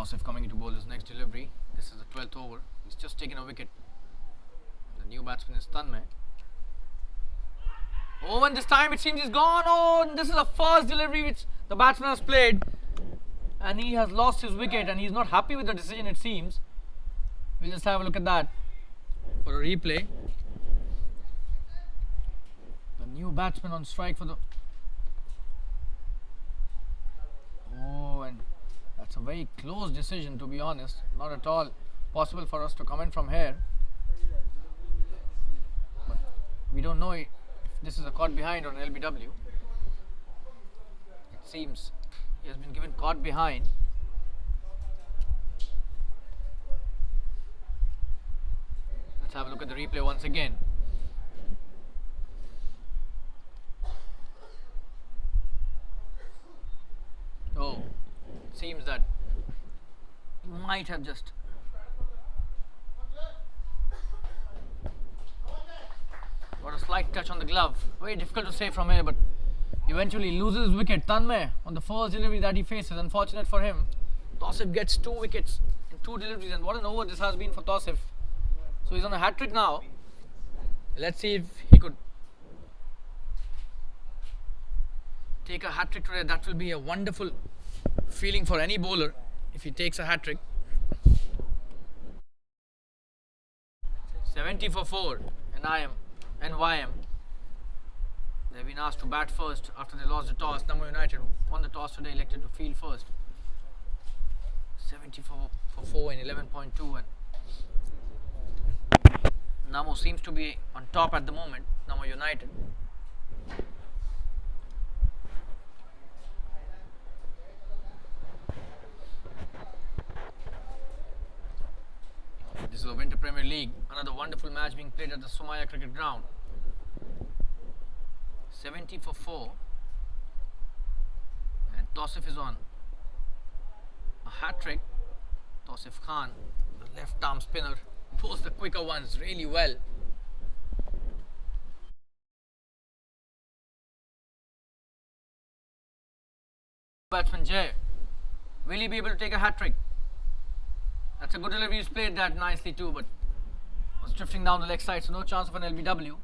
Tausif coming into bowler's next delivery. This is the 12th over. He's just taken a wicket. The new batsman is Tanmay. Oh, and this time it seems he's gone. Oh, and this is the first delivery which the batsman has played. And he has lost his wicket and he's not happy with the decision, it seems. We'll just have a look at that for a replay. The new batsman on strike for the... Oh, and that's a very close decision, to be honest. Not at all possible for us to comment from here. But we don't know if this is a caught behind or an LBW. It seems he has been given caught behind. Let's have a look at the replay once again. Oh, it seems that he might have just got a slight touch on the glove. Very difficult to say from here, but eventually loses his wicket. Tanmay on the first delivery that he faces. Unfortunate for him. Tausif gets 2 wickets in 2 deliveries, and what an over this has been for Tausif. So he's on a hat-trick now. Let's see if he could take a hat-trick today. That will be a wonderful feeling for any bowler if he takes a hat-trick. 70 for 4 NYM. They've been asked to bat first after they lost the toss. Namo United won the toss today, elected to field first. 70 for 4 in 11.2, and Namo seems to be on top at the moment. Namo United. This is the Winter Premier League. Another wonderful match being played at the Somaya Cricket Ground. 70 for 4. And Tausif is on a hat-trick. Tausif Khan, the left-arm spinner, pulls the quicker ones really well. Batsman Jay, will he be able to take a hat-trick? That's a good delivery. He's played that nicely too, but was drifting down the leg side, so no chance of an LBW.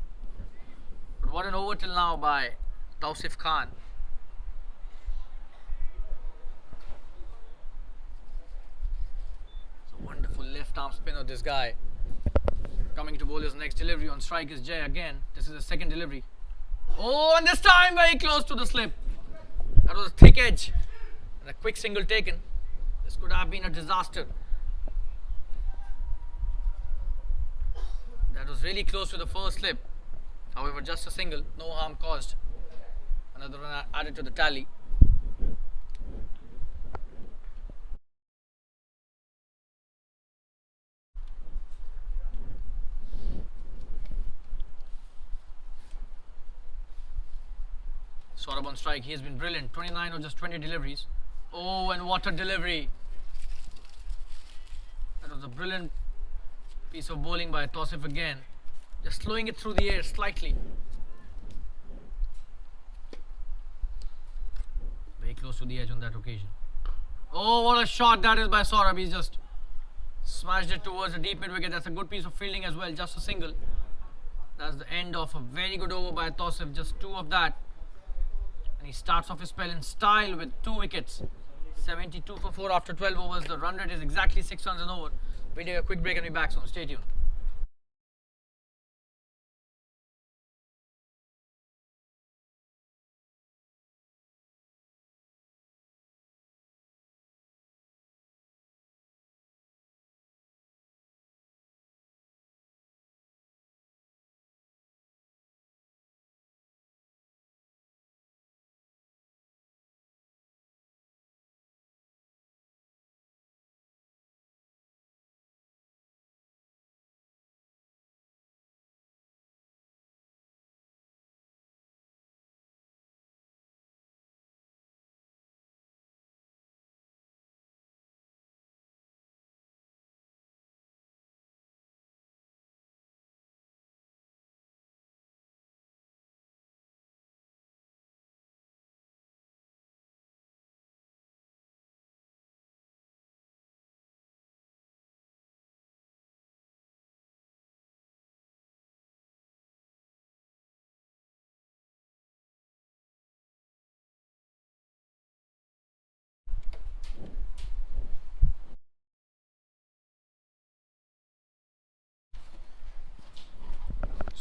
But what an over till now by Tausif Khan. It's a wonderful left-arm spinner, this guy. Coming to bowl his next delivery. On strike is Jay again. This is the second delivery. Oh, and this time very close to the slip. That was a thick edge and a quick single taken. This could have been a disaster. That was really close to the first slip. However, just a single, no harm caused. Another run added to the tally. Saurabh on strike. He has been brilliant. 29 or just 20 deliveries. Oh, and what a delivery. That was a brilliant piece of bowling by Tausif again. Just slowing it through the air slightly. Very close to the edge on that occasion. Oh, what a shot that is by Saurabh. He's just smashed it towards the deep mid wicket. That's a good piece of fielding as well. Just a single. That's the end of a very good over by Tausif. Just 2 of that. And he starts off his spell in style with 2 wickets. 72 for 4 after 12 overs. The run rate is exactly 6 runs an over. We take a quick break and be back soon. Stay tuned.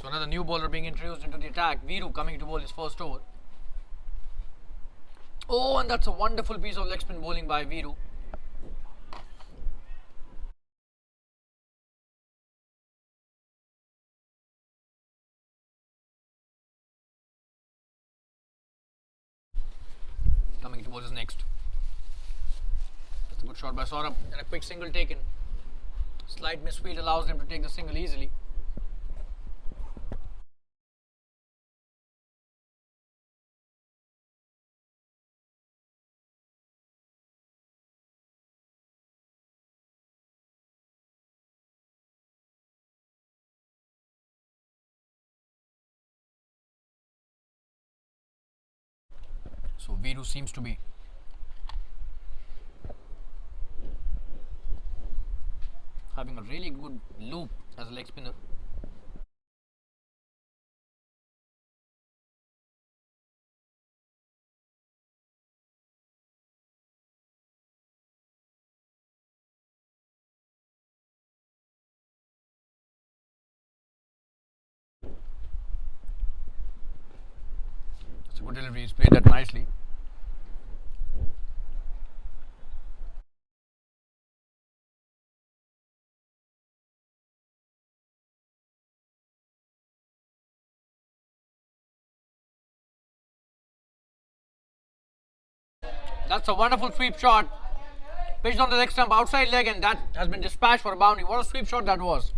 So another new bowler being introduced into the attack. Viru coming to bowl his first over. Oh, and that's a wonderful piece of leg spin bowling by Viru. Coming to bowl is next. That's a good shot by Saurabh and a quick single taken. Slight misfield allows them to take the single easily. So Viru seems to be having a really good loop as a leg spinner. It's a good delivery, he's played that nicely. That's a wonderful sweep shot. Pitched on the leg stump, outside leg, and that has been dispatched for a boundary. What a sweep shot that was.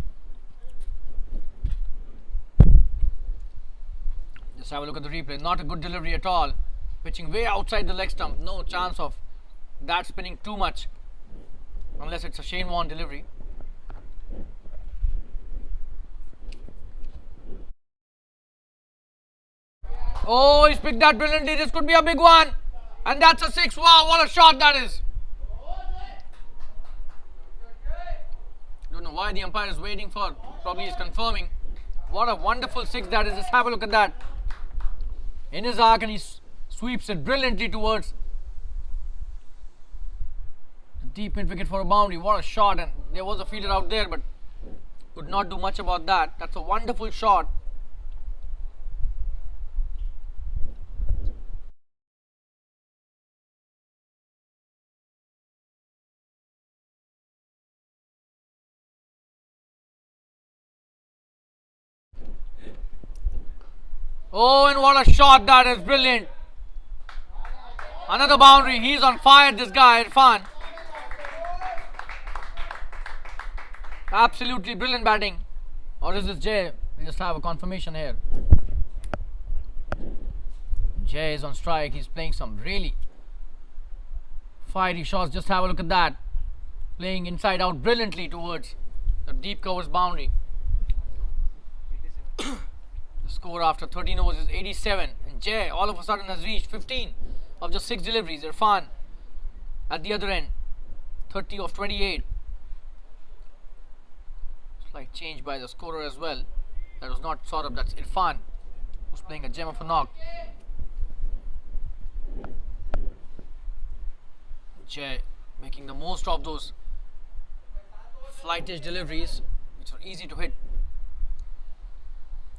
Just have a look at the replay. Not a good delivery at all. Pitching way outside the leg stump. No chance of that spinning too much. Unless it's a Shane Warne delivery. Oh, he's picked that brilliantly. This could be a big one. And that's a 6. Wow, what a shot that is. Don't know why the umpire is waiting for. Probably he's confirming. What a wonderful 6 that is. Just have a look at that. In his arc, and he sweeps it brilliantly towards the deep mid wicket for a boundary. What a shot. And there was a fielder out there, but could not do much about that. That's a wonderful shot. Oh, and what a shot that is. Brilliant. Another boundary. He's on fire, this guy, Irfan. Absolutely brilliant batting. Or is this Jay? We just have a confirmation here. Jay is on strike. He's playing some really fiery shots. Just have a look at that. Playing inside out brilliantly towards the deep covers boundary. The score after 13 overs is 87. And Jay all of a sudden has reached 15 of just 6 deliveries. Irfan at the other end, 30 of 28. Slight change by the scorer as well. That was not Saurabh, that's Irfan, who's playing a gem of a knock. Jay making the most of those flightish deliveries, which are easy to hit.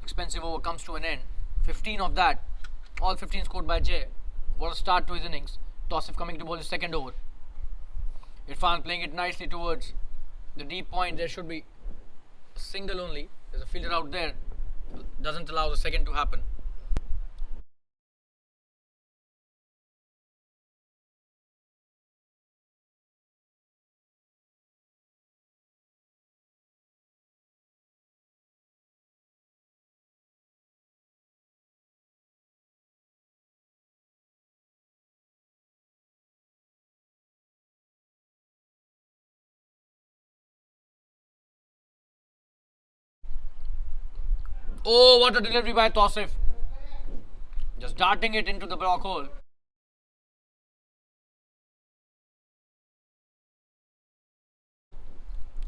Expensive over comes to an end. 15 of that, all 15 scored by Jay. What a start to his innings. Tausif coming to bowl his second over. Irfan playing it nicely towards the deep point. There should be a single only. There's a fielder out there. Doesn't allow the second to happen. Oh, what a delivery by Tausif. Just darting it into the block hole.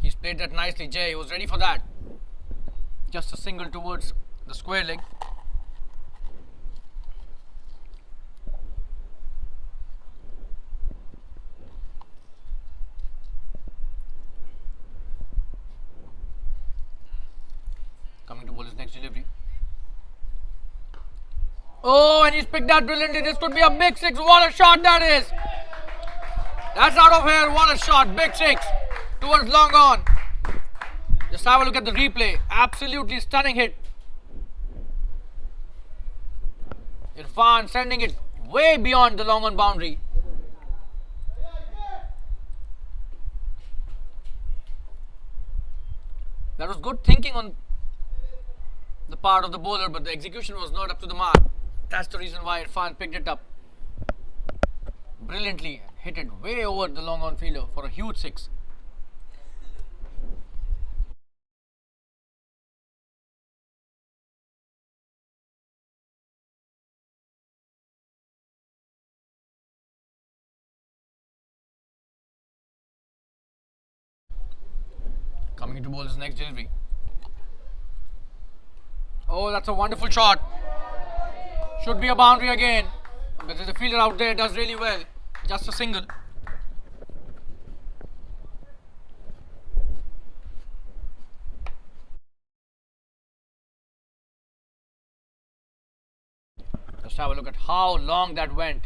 He's played that nicely. Jay was ready for that. Just a single towards the square leg. Coming to bowl his next delivery. Oh, and he's picked that brilliantly. This could be a big six. What a shot that is. That's out of here. What a shot. Big six towards long on. Just have a look at the replay. Absolutely stunning hit. Irfan sending it way beyond the long on boundary. That was good thinking on the part of the bowler, but the execution was not up to the mark. That's the reason why Irfan picked it up brilliantly, hit it way over the long on fielder for a huge six. Coming into bowler's next delivery. Oh, that's a wonderful shot. Should be a boundary again. But there's a fielder out there, does really well. Just a single. Just have a look at how long that went.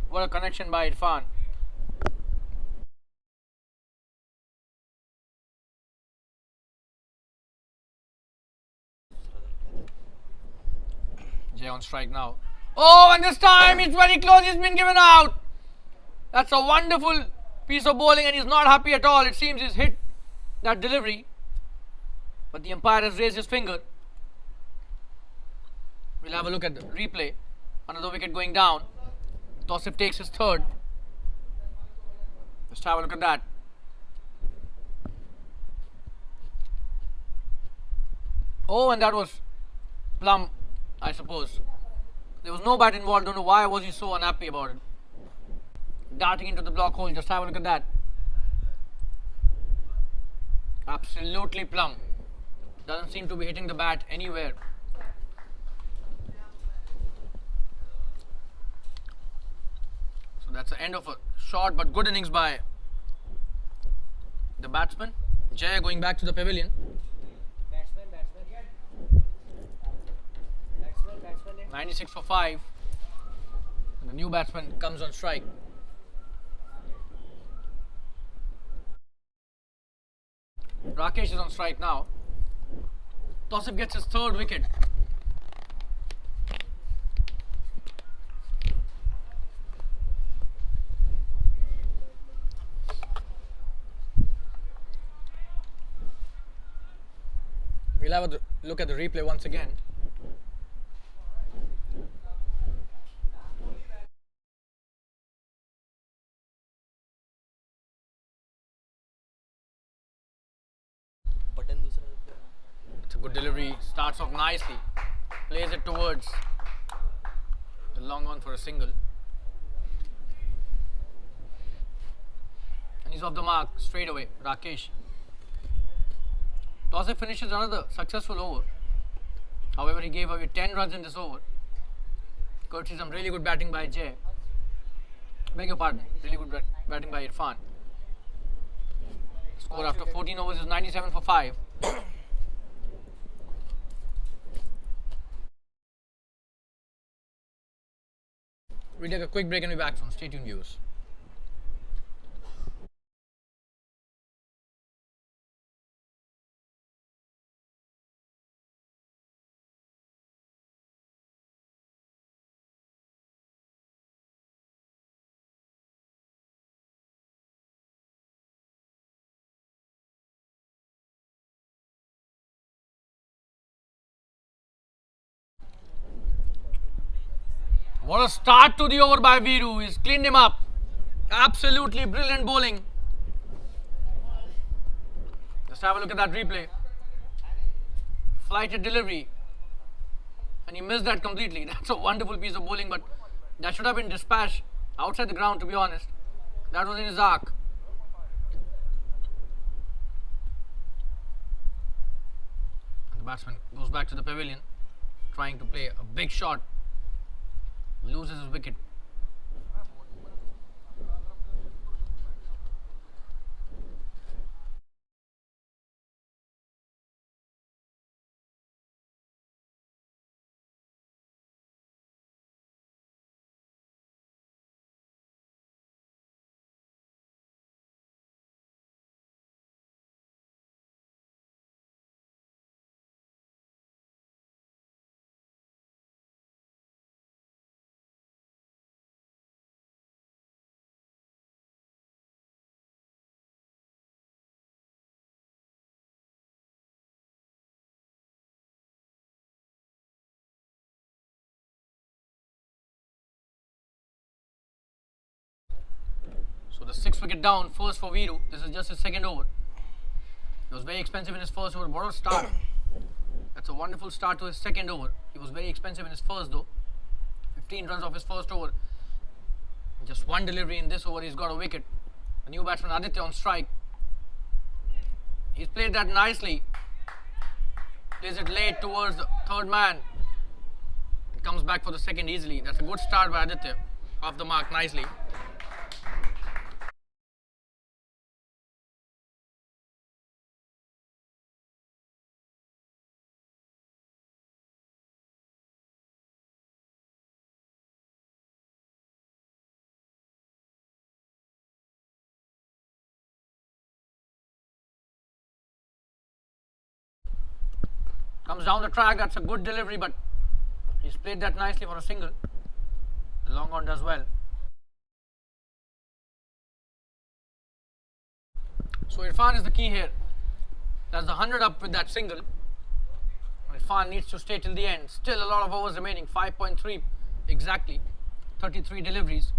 What a connection by Irfan. Jay on strike now. Oh, and this time it's very close. He's been given out. That's a wonderful piece of bowling, and he's not happy at all. It seems he's hit that delivery, but the umpire has raised his finger. We'll have a look at the replay. Another wicket going down. Tausif takes his third. Just have a look at that. Oh, and that was plumb, I suppose. There was no bat involved. Don't know why was he so unhappy about it. Darting into the block hole. Just have a look at that. Absolutely plumb. Doesn't seem to be hitting the bat anywhere. So that's the end of a short but good innings by the batsman. Jay going back to the pavilion. 96 for 5. And the new batsman comes on strike. Rakesh is on strike now. Tausif gets his third wicket. We'll have a look at the replay once again. It's a good delivery, starts off nicely, plays it towards the long on for a single, and he's off the mark straight away. Rakesh. Tausif finishes another successful over. However, he gave away 10 runs in this over. Courtesy some really good batting by Jay. Beg your pardon, really good batting by Irfan. Score after 14 overs is 97 for 5. We'll take a quick break and be back soon. Stay tuned, viewers. What a start to the over by Viru. He's cleaned him up. Absolutely brilliant bowling. Just have a look at that replay. Flighted delivery. And he missed that completely. That's a wonderful piece of bowling, but that should have been dispatched outside the ground, to be honest. That was in his arc. And the batsman goes back to the pavilion, trying to play a big shot. Loses his wicket. was 6 wicket down, first for Viru. This is just his second over. He was very expensive in his first over. What a start. That's a wonderful start to his second over. He was very expensive in his first though. 15 runs off his first over. Just one delivery in this over, he's got a wicket. A new batsman Aditya on strike. He's played that nicely. Plays it late towards the third man. It comes back for the second easily. That's a good start by Aditya. Off the mark nicely. Comes down the track, that's a good delivery, but he's played that nicely for a single. The long on does well. So Irfan is the key here. That's the 100 up with that single. Irfan needs to stay till the end. Still a lot of overs remaining, 5.3 exactly, 33 deliveries.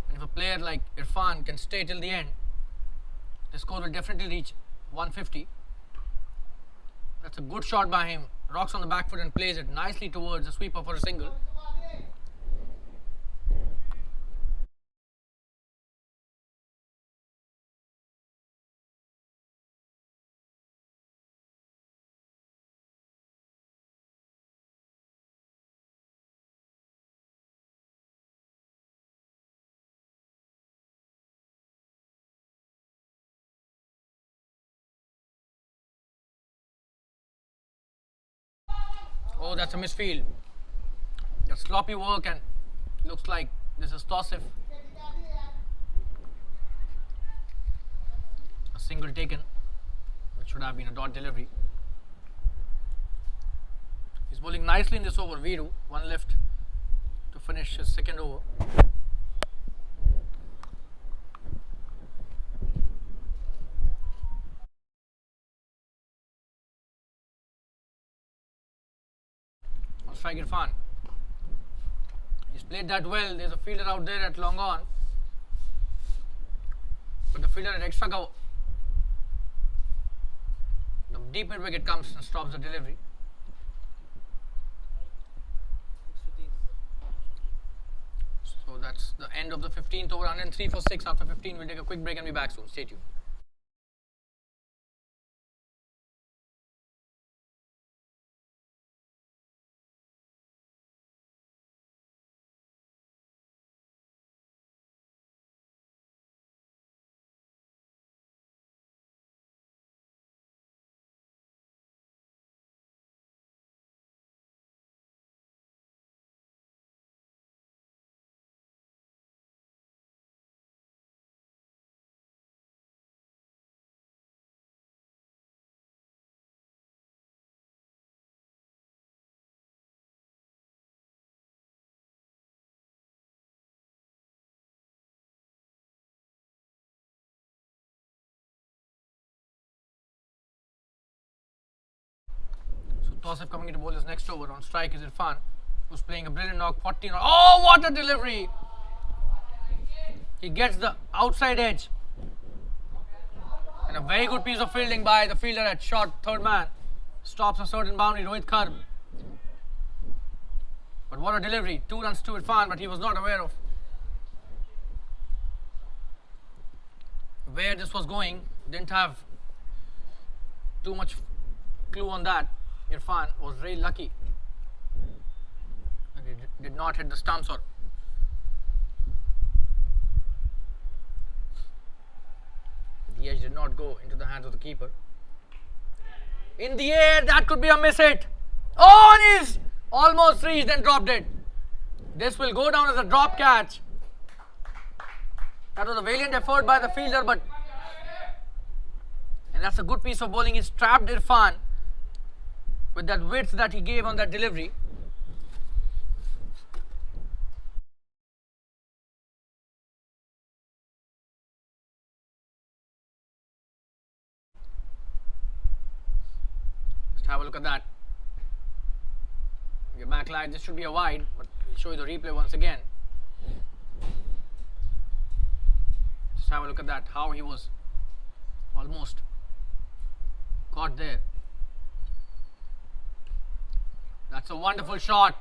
And if a player like Irfan can stay till the end, the score will definitely reach 150. That's a good shot by him. Rocks on the back foot and plays it nicely towards the sweeper for a single. Oh, that's a misfield. That's sloppy work and looks like this is Tausif. A single taken. That should have been a dot delivery. He's bowling nicely in this over, Viru. One left to finish his second over. Strike Irfan. He's played that well. There's a fielder out there at long on. But the fielder at extra cover. The deep mid wicket comes and stops the delivery. So that's the end of the 15th over. 103 for 6 after 15. We'll take a quick break and be back soon. Stay tuned. Tausif coming into bowl his next over. On strike is Irfan, who's playing a brilliant knock, 40. Oh, what a delivery! He gets the outside edge. And a very good piece of fielding by the fielder at short, third man. Stops a certain boundary, Rohit Kharb. But what a delivery. 2 runs to Irfan, but he was not aware of where this was going. Didn't have too much clue on that. Irfan was very lucky. He did not hit the stumps or the edge did not go into the hands of the keeper. In the air, that could be a miss hit. Oh, and he's almost reached and dropped it. This will go down as a drop catch. That was a valiant effort by the fielder, but and that's a good piece of bowling. He's trapped Irfan with that width that he gave on that delivery. Just have a look at that. Your backlight, this should be a wide, but we'll show you the replay once again. have a look at that, how he was almost caught there. That's a wonderful shot.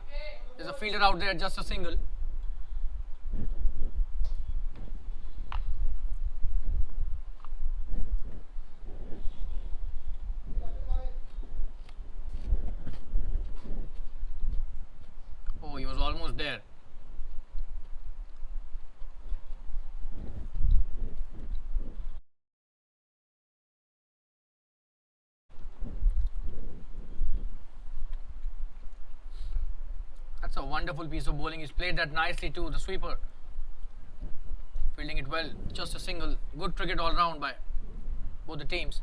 There's a fielder out there, just a single. Oh, he was almost there. That's a wonderful piece of bowling. He's played that nicely too, the sweeper. Fielding it well, just a single. Good cricket all round by both the teams.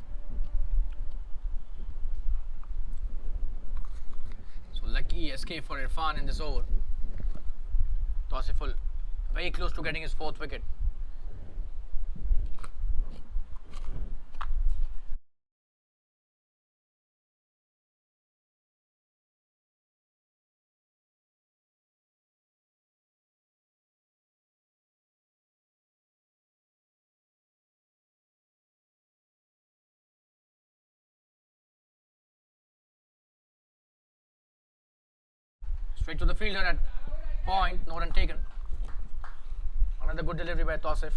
So lucky escape for Irfan in this over. Tausiful very close to getting his 4th wicket. Straight to the fielder at point, no run taken. Another good delivery by Tausif.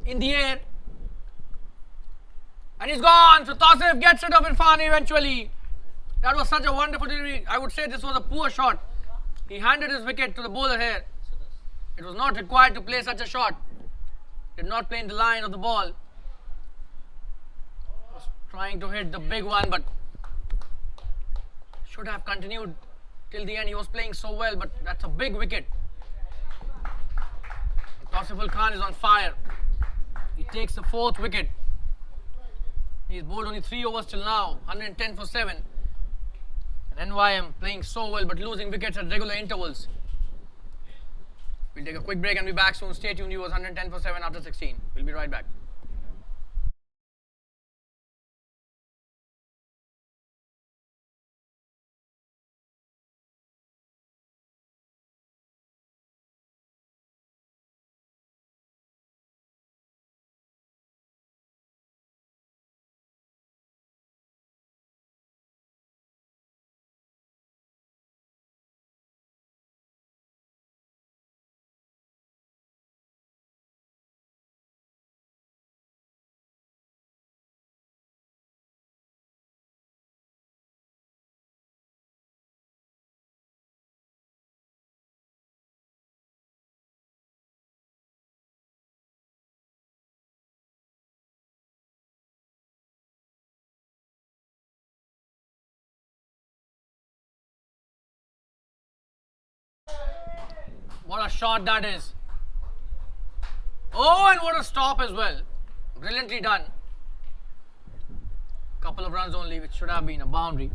In the air, and he's gone. So Tausif gets rid of Irfan eventually. That was such a wonderful delivery. I would say this was a poor shot. He handed his wicket to the bowler here. It was not required to play such a shot. Did not play in the line of the ball. Was trying to hit the big one, but should have continued till the end. He was playing so well, but that's a big wicket. Tausiful Khan is on fire. He takes the 4th wicket. He's bowled only 3 overs till now, 110 for 7. And NYM playing so well but losing wickets at regular intervals. We'll take a quick break and be back soon. Stay tuned, viewers. 110 for 7 after 16. We'll be right back. What a shot that is. Oh, and what a stop as well. Brilliantly done. Couple of runs only, which should have been a boundary.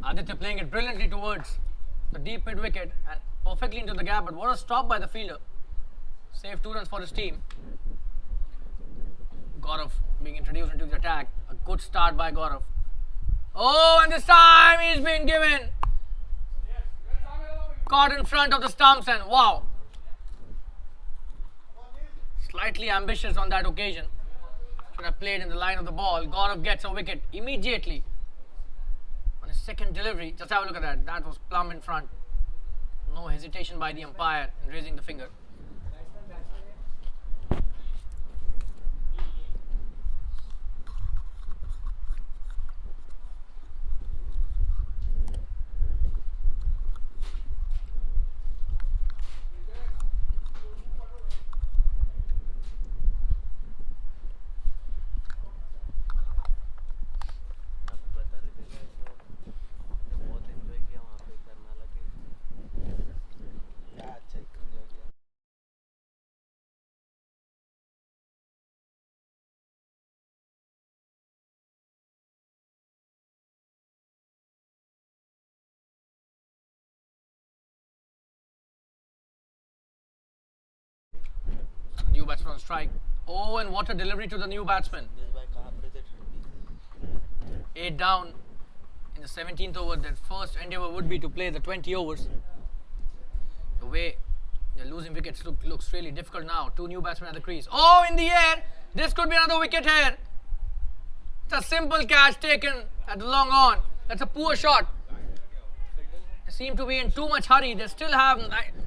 Aditya playing it brilliantly towards the deep mid wicket and perfectly into the gap, but what a stop by the fielder. Saved 2 runs for his team. Gaurav being introduced into the attack. A good start by Gaurav. Oh, and this time he's been given. Caught in front of the stumps and wow. Slightly ambitious on that occasion. Should have played in the line of the ball. Gaurav gets a wicket immediately. On his 2nd delivery, just have a look at that. That was plumb in front. No hesitation by the umpire in raising the finger. batsman on strike. Oh, and what a delivery to the new batsman. 8 down in the 17th over. Their first endeavour would be to play the 20 overs. The way they're losing wickets looks really difficult now. 2 new batsmen at the crease. Oh, in the air. This could be another wicket here. It's a simple catch taken at the long on. That's a poor shot. They seem to be in too much hurry. They still have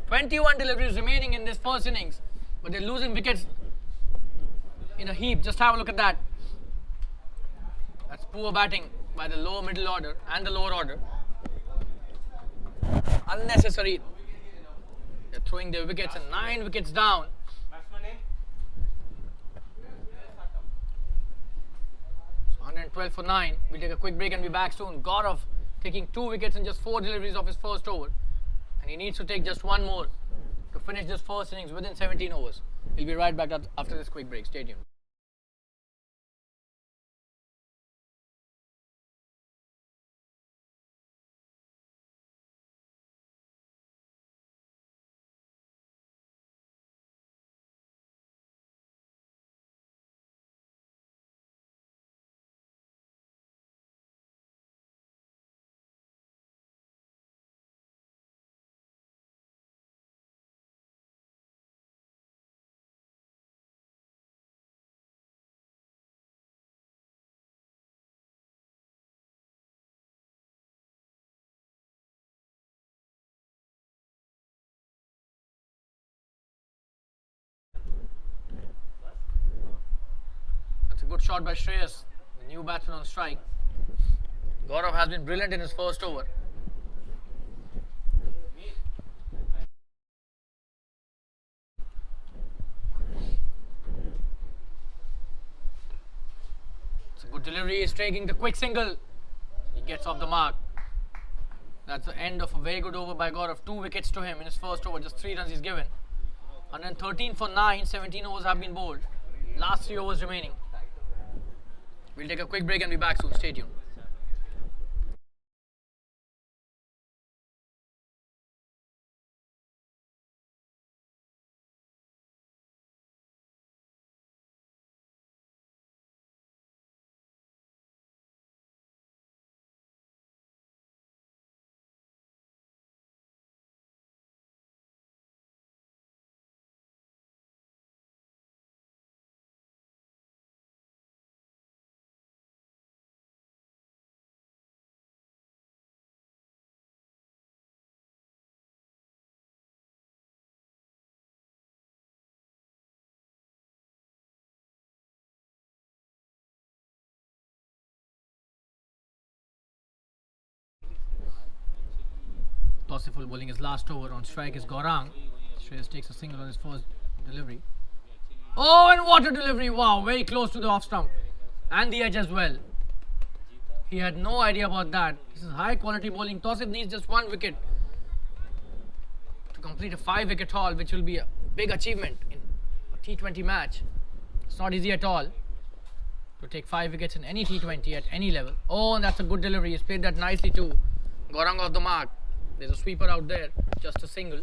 21 deliveries remaining in this first innings. But they're losing wickets in a heap. Just have a look at that. That's poor batting by the lower middle order and the lower order. Unnecessary. They're throwing their wickets and 9 wickets down. 112 for 9. We'll take a quick break and be back soon. Gaurav taking 2 wickets in just 4 deliveries of his first over. And he needs to take just 1 more to finish this first innings within 17 overs. We'll be right back after this quick break. Stay tuned. Good shot by Shreyas, the new batsman on strike. Gaurav has been brilliant in his first over. It's a good delivery. He's taking the quick single. He gets off the mark. That's the end of a very good over by Gaurav. 2 wickets to him in his first over. Just 3 runs he's given. 113 for 9. 17 overs have been bowled. Last 3 overs remaining. We'll take a quick break and be back soon. Stay tuned. Tossiful bowling his last over. On strike is Gaurang. Shreyas takes a single on his first delivery. Oh, and what a delivery! Wow, very close to the off stump and the edge as well. He had no idea about that. This is high quality bowling. Tosif needs just 1 wicket to complete a 5-wicket haul, which will be a big achievement in a T20 match. It's not easy at all to take 5 wickets in any T20 at any level. Oh, and that's a good delivery. He's played that nicely too. Gaurang off the mark. There's a sweeper out there, just a single.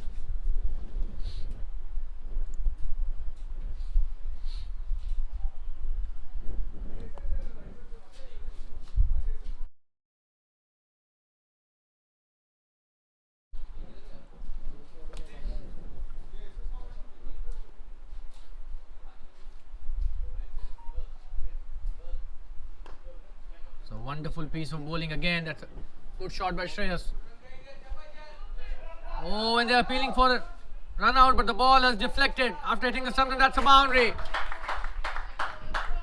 So wonderful piece of bowling again. That's a good shot by Shreyas. Oh, and they're appealing for a run out, but the ball has deflected after hitting the stump, and that's a boundary.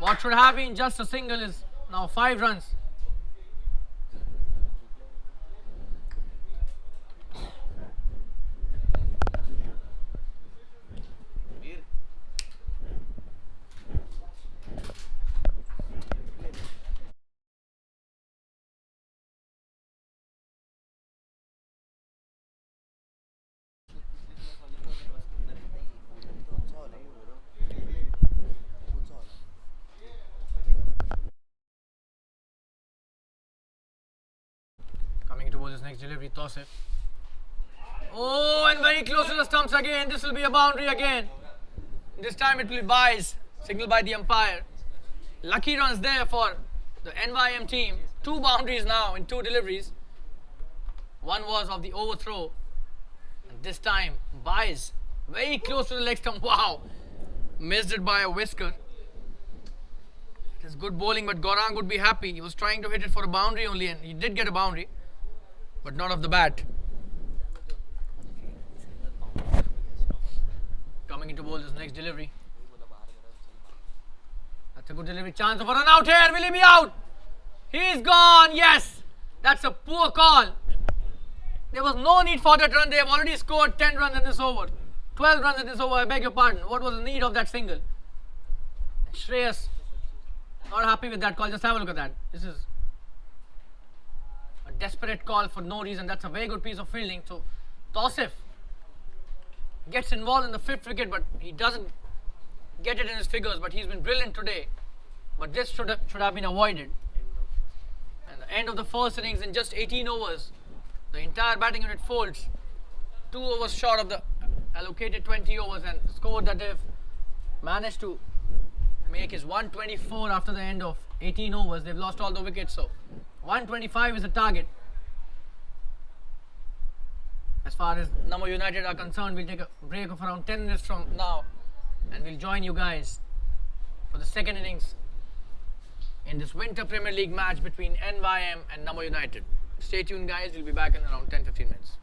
What should have been just a single is now 5 runs. Coming towards his next delivery, Tosif. Oh, and very close to the stumps again. This will be a boundary again. This time it will be byes, signaled by the umpire. Lucky runs there for the NYM team. 2 boundaries now in 2 deliveries. One was of the overthrow. And this time, byes very close to the leg stump. Wow! Missed it by a whisker. It is good bowling, but Gaurang would be happy. He was trying to hit it for a boundary only, and he did get a boundary, but not off the bat. Coming into bowl this next delivery. That's a good delivery. Chance of a run out here. Will he be out? He's gone. Yes. That's a poor call. There was no need for that run. They have already scored 10 runs in this over. 12 runs in this over. I beg your pardon. What was the need of that single? Shreyas not happy with that call. Just have a look at that. This is a desperate call for no reason. That's a very good piece of fielding. So Tausif gets involved in the 5th wicket, but he doesn't get it in his figures. But he's been brilliant today. But this should have been avoided. And the end of the first innings in just 18 overs, the entire batting unit folds. 2 overs short of the allocated 20 overs, and the score that they've managed to make is 124 after the end of 18 overs. They've lost all the wickets, so 125 is the target. As far as Namo United are concerned, we'll take a break of around 10 minutes from now, and we'll join you guys for the second innings in this Winter Premier League match between NYM and Namo United. Stay tuned, guys. We'll be back in around 10-15 minutes.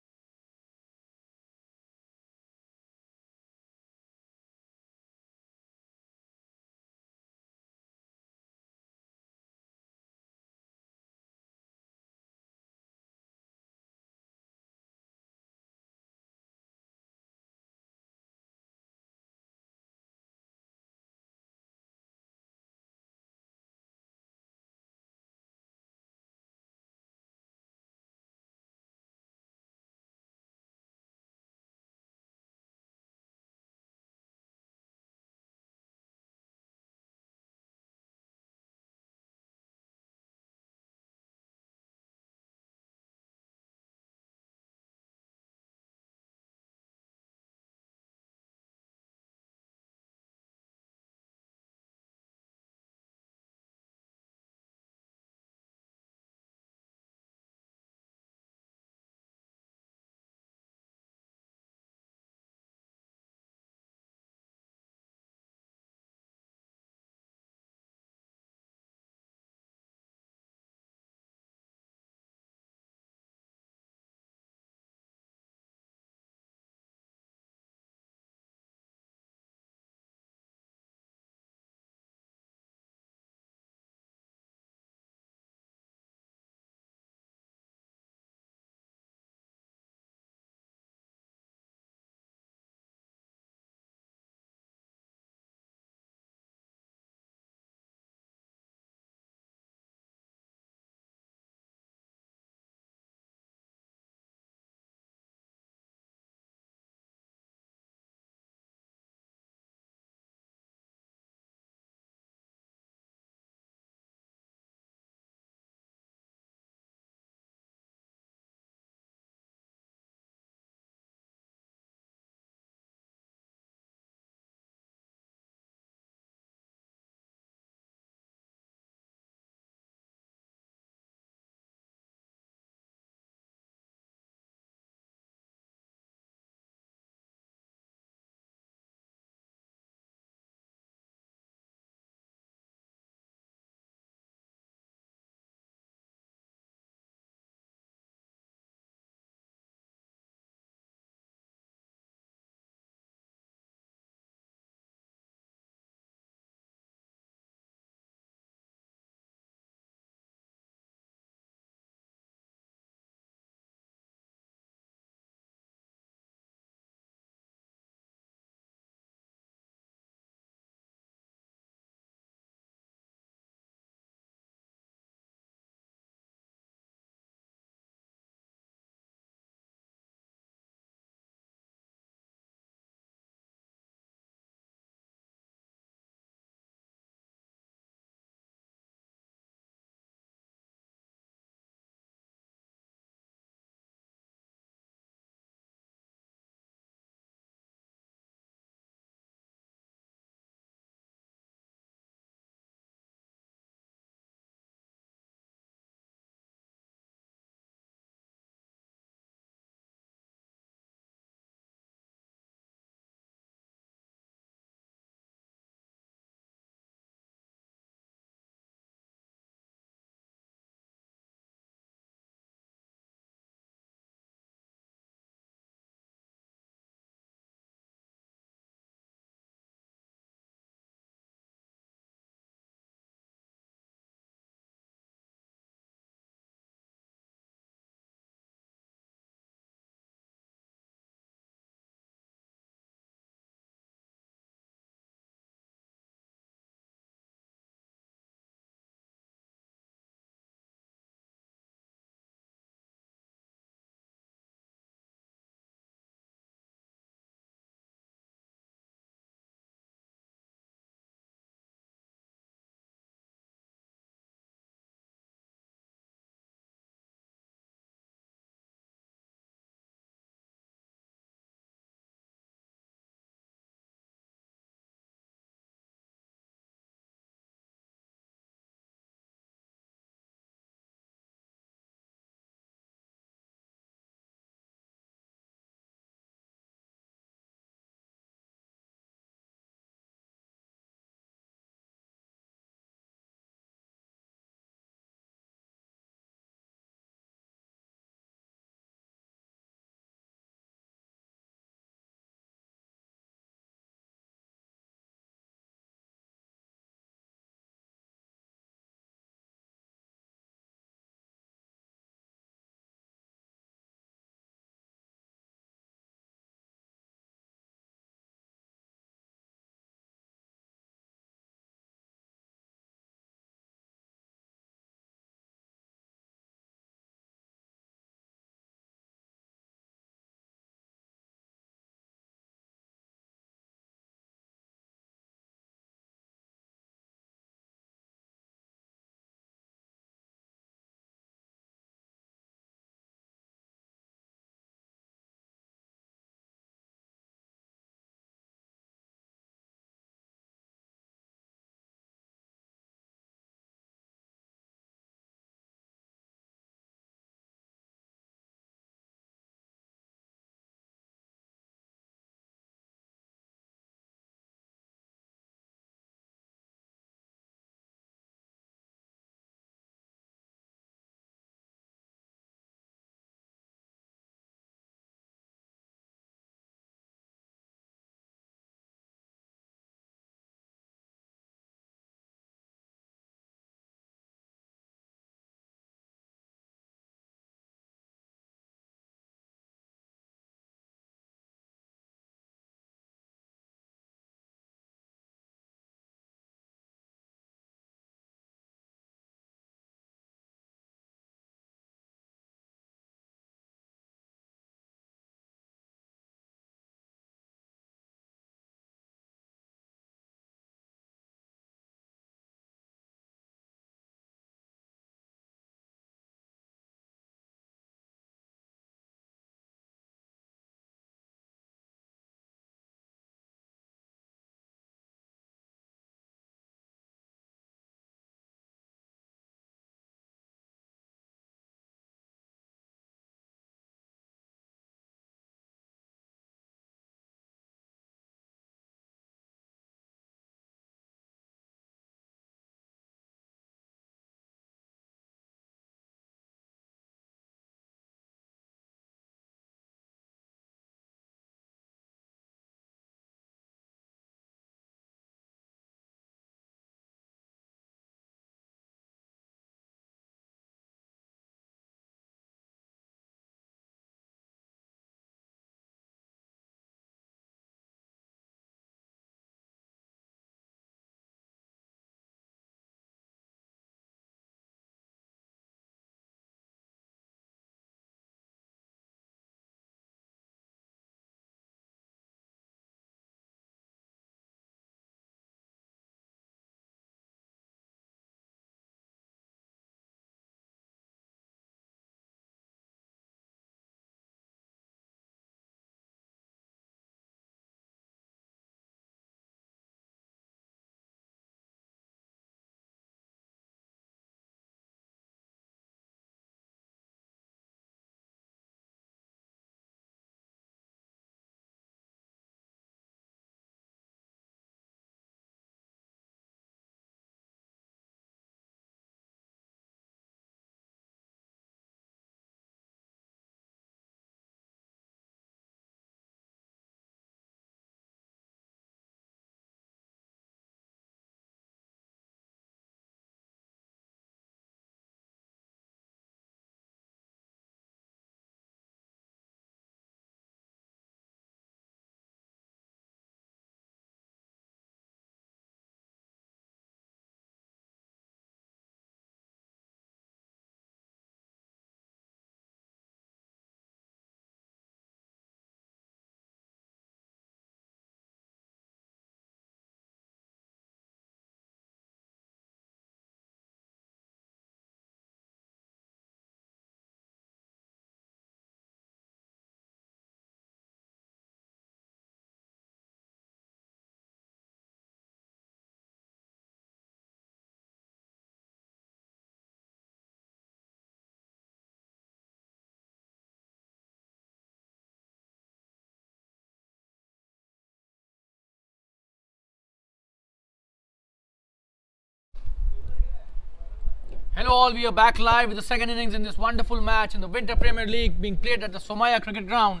Hello all, we are back live with the second innings in this wonderful match in the Winter Premier League being played at the Somaya Cricket Ground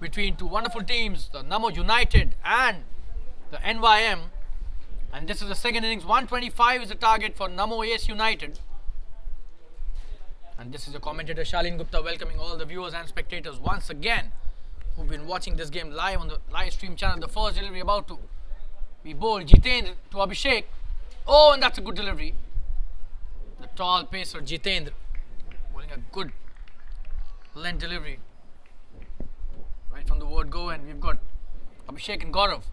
between two wonderful teams, the Namo United and the NYM. And this is the second innings. 125 is the target for Namo-Ace United. And this is your commentator Shalin Gupta welcoming all the viewers and spectators once again who've been watching this game live on the live stream channel. The first delivery about to be bowled, Jitendra to Abhishek. Oh, and that's a good delivery. The tall pacer Jitendra bowling a good length delivery right from the word go, and we've got Abhishek and Gaurav,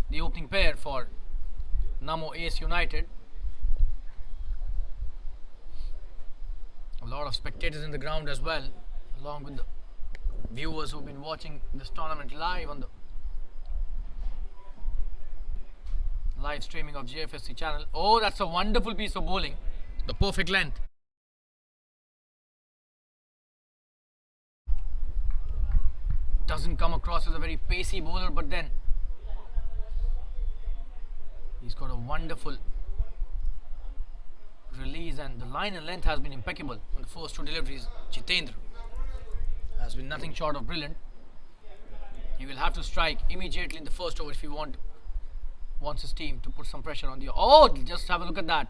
the opening pair for Namo-Ace United. A lot of spectators in the ground as well, along with the viewers who've been watching this tournament live on the live streaming of Jfsc channel. Oh, that's a wonderful piece of bowling. The perfect length. Doesn't come across as a very pacey bowler, but then he's got a wonderful release, and the line and length has been impeccable on the first two deliveries. Jitendra has been nothing short of brilliant. He will have to strike immediately in the first over if he wants his team to put some pressure on the... Oh, just have a look at that.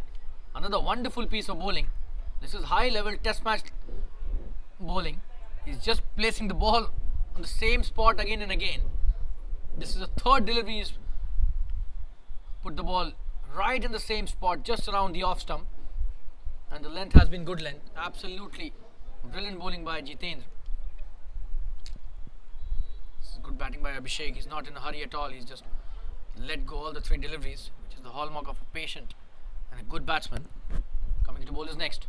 Another wonderful piece of bowling. This is high level test match bowling. He's just placing the ball on the same spot again and again. This is the third delivery. He's put the ball right in the same spot, just around the off stump. And the length has been good length. Absolutely brilliant bowling by Jitendra. This is good batting by Abhishek. He's not in a hurry at all. He's just let go all the three deliveries, which is the hallmark of a patient and a good batsman. Coming to bowl is next.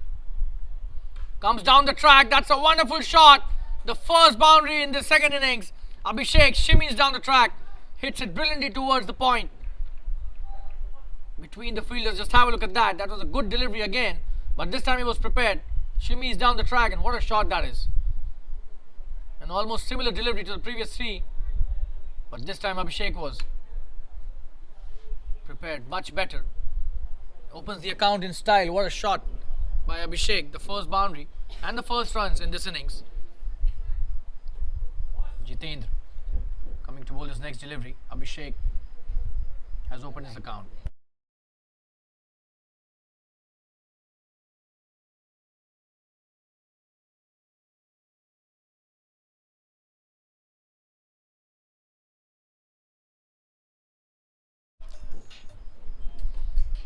Comes down the track. That's a wonderful shot. The first boundary in the second innings. Abhishek shimmies down the track. Hits it brilliantly towards the point. Between the fielders. Just have a look at that. That was a good delivery again. But this time he was prepared. Shimmies down the track, and what a shot that is. An almost similar delivery to the previous three. But this time Abhishek was prepared much better. Opens the account in style. What a shot by Abhishek. The first boundary and the first runs in this innings. Jitendra coming to bowl his next delivery. Abhishek has opened his account.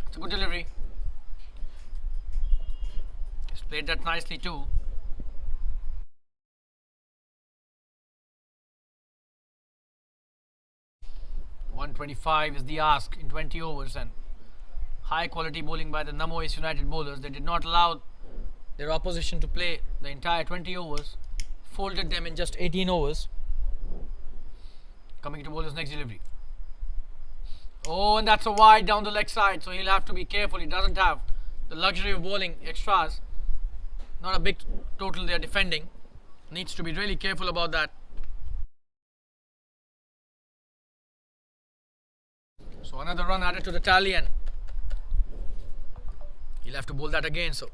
It's a good delivery. He's played that nicely too. .125 is the ask in 20 overs, and high quality bowling by the Namo-Ace United bowlers. They did not allow their opposition to play the entire 20 overs, folded them in just 18 overs. Coming to bowl his next delivery. Oh, and that's a wide down the leg side, so he'll have to be careful. He doesn't have the luxury of bowling extras. Not a big total they are defending. Needs to be really careful about that. So another run added to the tally, and he'll have to bowl that again. So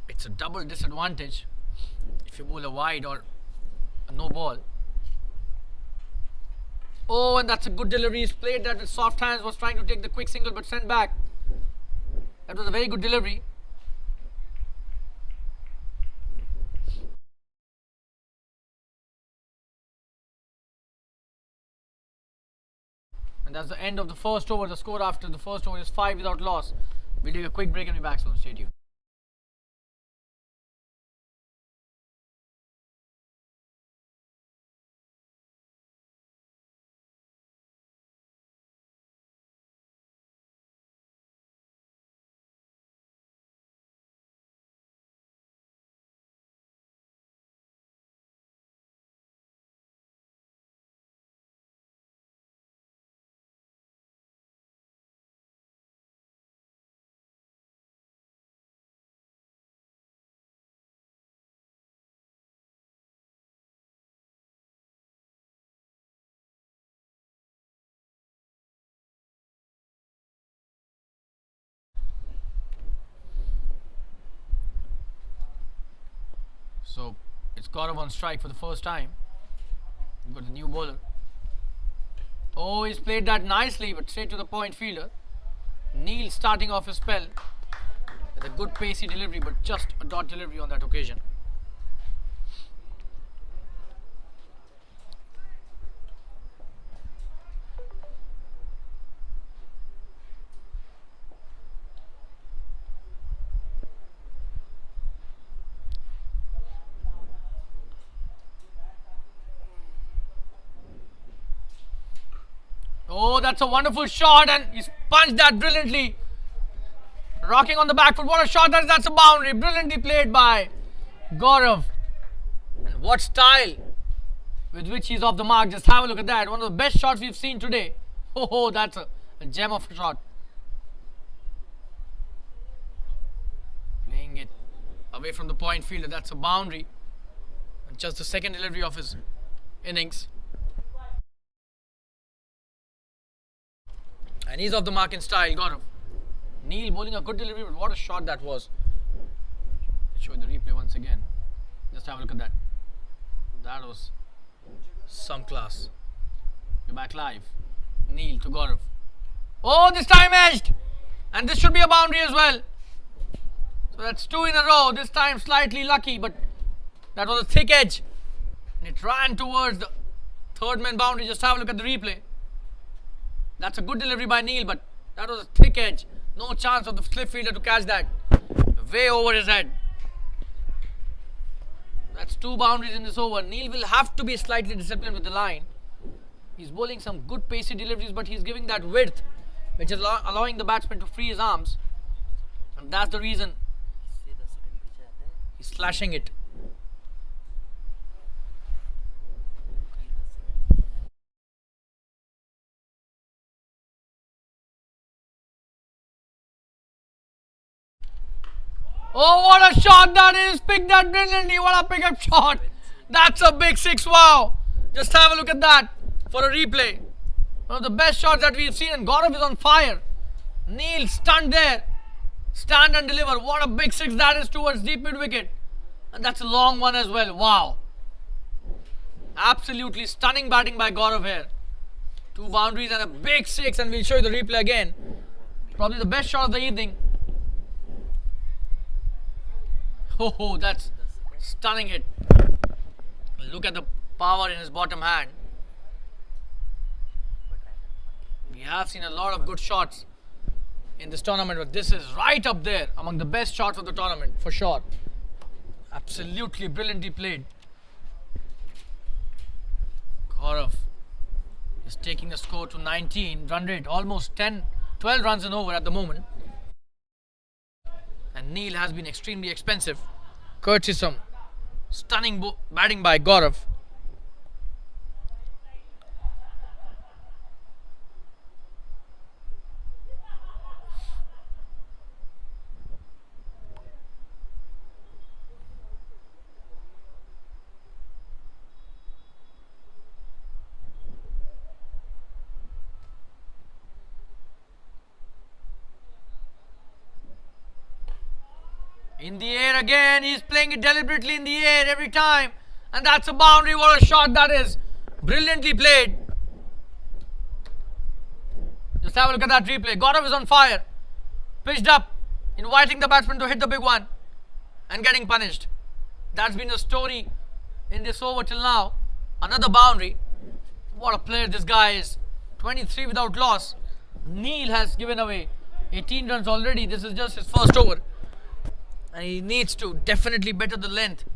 it's a double disadvantage if you bowl a wide or a no ball. Oh, and that's a good delivery. He's played that with soft hands, was trying to take the quick single but sent back. That was a very good delivery. And that's the end of the first over. The score after the first over is 5 without loss. We'll take a quick break and be back soon. Stay tuned. So it's Gaurav on strike for the first time. We've got the new bowler. Oh, he's played that nicely, but straight to the point fielder. Neil starting off his spell with a good pacey delivery, but just a dot delivery on that occasion. Oh, that's a wonderful shot, and he's punched that brilliantly. Rocking on the back foot. What a shot that is. That's a boundary. Brilliantly played by Gaurav. And what style with which he's off the mark. Just have a look at that. One of the best shots we've seen today. Oh, that's a gem of a shot. Playing it away from the point fielder. That's a boundary. And just the second delivery of his innings. And he's off the mark in style, Gaurav. Neil bowling a good delivery, but what a shot that was. Show the replay once again. Just have a look at that. That was some class. You're back live. Neil to Gaurav. Oh, this time edged! And this should be a boundary as well. So that's 2 in a row. This time slightly lucky, but that was a thick edge. And it ran towards the third man boundary. Just have a look at the replay. That's a good delivery by Neil, but that was a thick edge. No chance of the slip fielder to catch that. Way over his head. That's 2 boundaries in this over. Neil will have to be slightly disciplined with the line. He's bowling some good pacey deliveries, but he's giving that width, which is allowing the batsman to free his arms. And that's the reason he's slashing it. Oh, what a shot that is! Pick that brilliantly. What a pickup shot! That's a big 6. Wow! Just have a look at that for a replay. One of the best shots that we've seen, and Gaurav is on fire. Neil stunned there. Stand and deliver. What a big 6 that is towards deep mid wicket. And that's a long one as well. Wow! Absolutely stunning batting by Gaurav here. 2 boundaries and a big 6, and we'll show you the replay again. Probably the best shot of the evening. Oh, that's stunning hit. Look at the power in his bottom hand. We have seen a lot of good shots in this tournament, but this is right up there among the best shots of the tournament for sure. Absolutely brilliantly played. Gaurav is taking the score to 19 run rate, almost 12 runs in over at the moment. And Neil has been extremely expensive, courtesy some stunning batting by Gaurav. In the air again, he's playing it deliberately in the air every time. And that's a boundary. What a shot that is. Brilliantly played. Just have a look at that replay. Gaurav is on fire. Pitched up, inviting the batsman to hit the big one and getting punished. That's been the story in this over till now. Another boundary. What a player this guy is. 23 without loss. Neil has given away 18 runs already. This is just his first over. And he needs to definitely better the length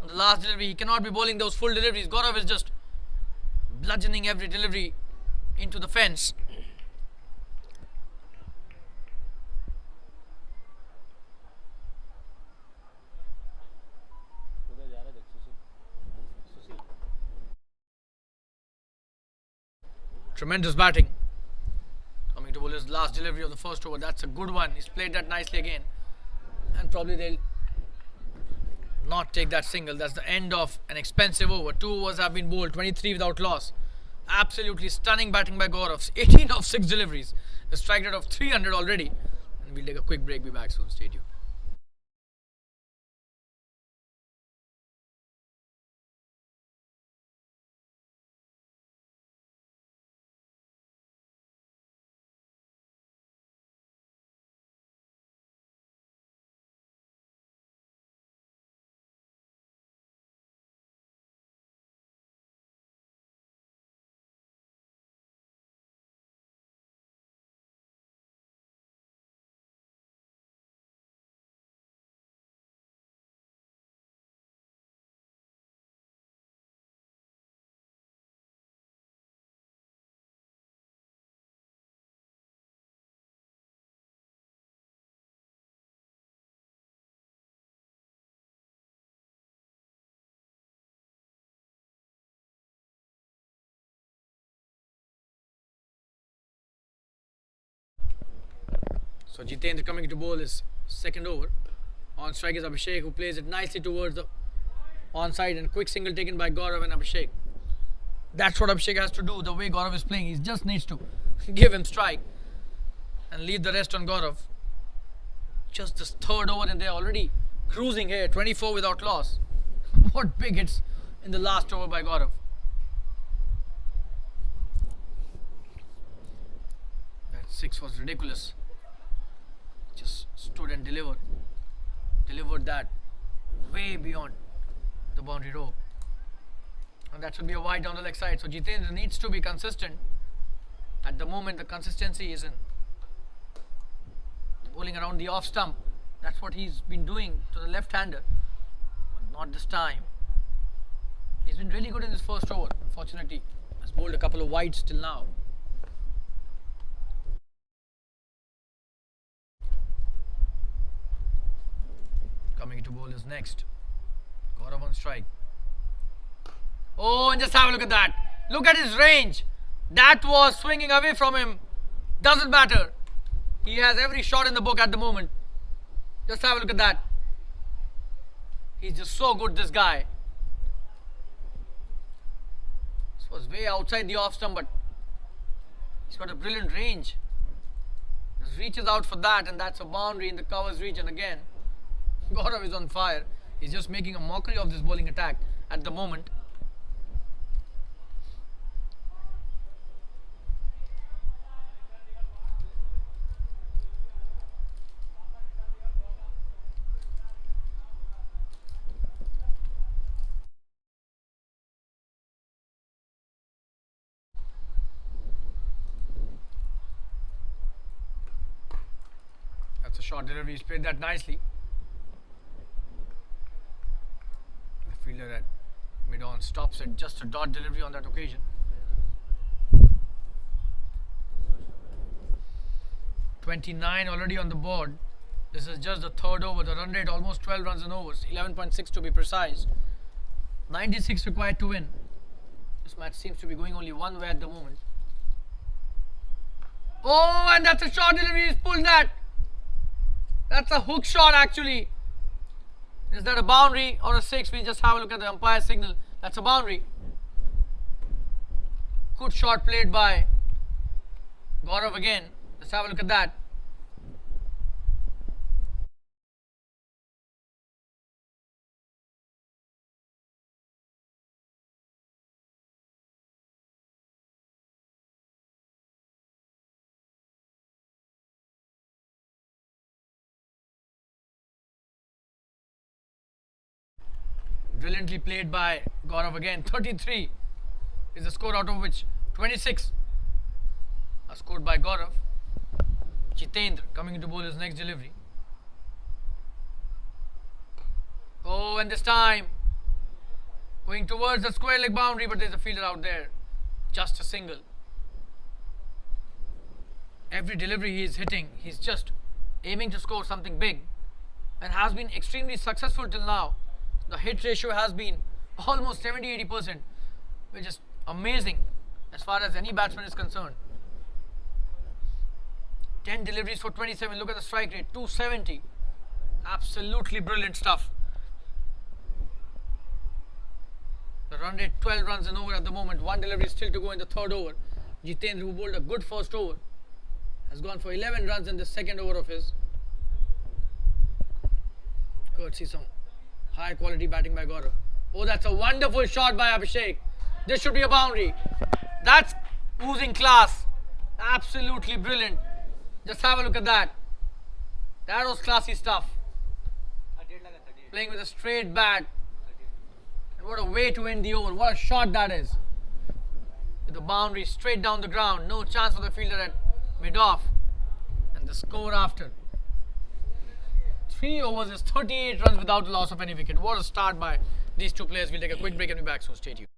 on the last delivery. He cannot be bowling those full deliveries. Gaurav is just bludgeoning every delivery into the fence. Tremendous batting. Coming to bowl his last delivery of the first over. That's a good one. He's played that nicely again. And probably they'll not take that single. That's the end of an expensive over. 2 overs have been bowled, 23 without loss. Absolutely stunning batting by Gaurav. 18 of 6 deliveries. A strike rate of 300 already. And we'll take a quick break. Be back soon. Stay tuned. So Jitendra coming to bowl his second over. On strike is Abhishek, who plays it nicely towards the onside, and quick single taken by Gaurav and Abhishek. That's what Abhishek has to do. The way Gaurav is playing, he just needs to give him strike and leave the rest on Gaurav. Just this third over and they're already cruising here, 24 without loss. What big hits in the last over by Gaurav. That six was ridiculous. Just stood and delivered that way beyond the boundary row, and that should be a wide down the leg side. So Jitendra needs to be consistent. At the moment the consistency is in bowling around the off stump. That's what he's been doing to the left-hander, but not this time. He's been really good in his first over. Unfortunately, has bowled a couple of wides till now. Coming to bowl is next. Gaurav on strike. Oh, and just have a look at that. Look at his range. That was swinging away from him. Doesn't matter. He has every shot in the book at the moment. Just have a look at that. He's just so good, this guy. This was way outside the off stump, but he's got a brilliant range. Just reaches out for that, and that's a boundary in the covers region again. Gaurav is on fire. He's just making a mockery of this bowling attack at the moment. That's a short delivery. He's played that nicely. Fielder at mid-on stops it. Just a dot delivery on that occasion. 29 already on the board. This is just the third over. The run rate almost 12 runs in overs. 11.6 to be precise. 96 required to win. This match seems to be going only one way at the moment. Oh, and that's a short delivery. He's pulled that. That's a hook shot actually. Is that a boundary or a six? We just have a look at the umpire signal. That's a boundary. Good shot played by Gaurav again. Let's have a look at that. Brilliantly played by Gaurav again. 33 is the score, out of which 26 are scored by Gaurav. Jitendra coming into bowl his next delivery. Oh, and this time going towards the square leg boundary, but there's a fielder out there. Just a single. Every delivery he is hitting, he's just aiming to score something big, and has been extremely successful till now. The hit ratio has been almost 70-80%, which is amazing as far as any batsman is concerned. 10 deliveries for 27. Look at the strike rate, 270. Absolutely brilliant stuff. The run rate 12 runs in over at the moment. One delivery still to go in the third over. Jitendra, who bowled a good first over, has gone for 11 runs in the second over of his. Courtesy some high quality batting by Gaurav. Oh, that's a wonderful shot by Abhishek. This should be a boundary. That's oozing class. Absolutely brilliant. Just have a look at that. That was classy stuff. Playing with a straight bat. And what a way to end the over. What a shot that is. With the boundary straight down the ground. No chance for the fielder at mid-off. And the score after 3 overs is 38 runs without the loss of any wicket. What a start by these two players. We'll take a quick break and be back, so stay tuned.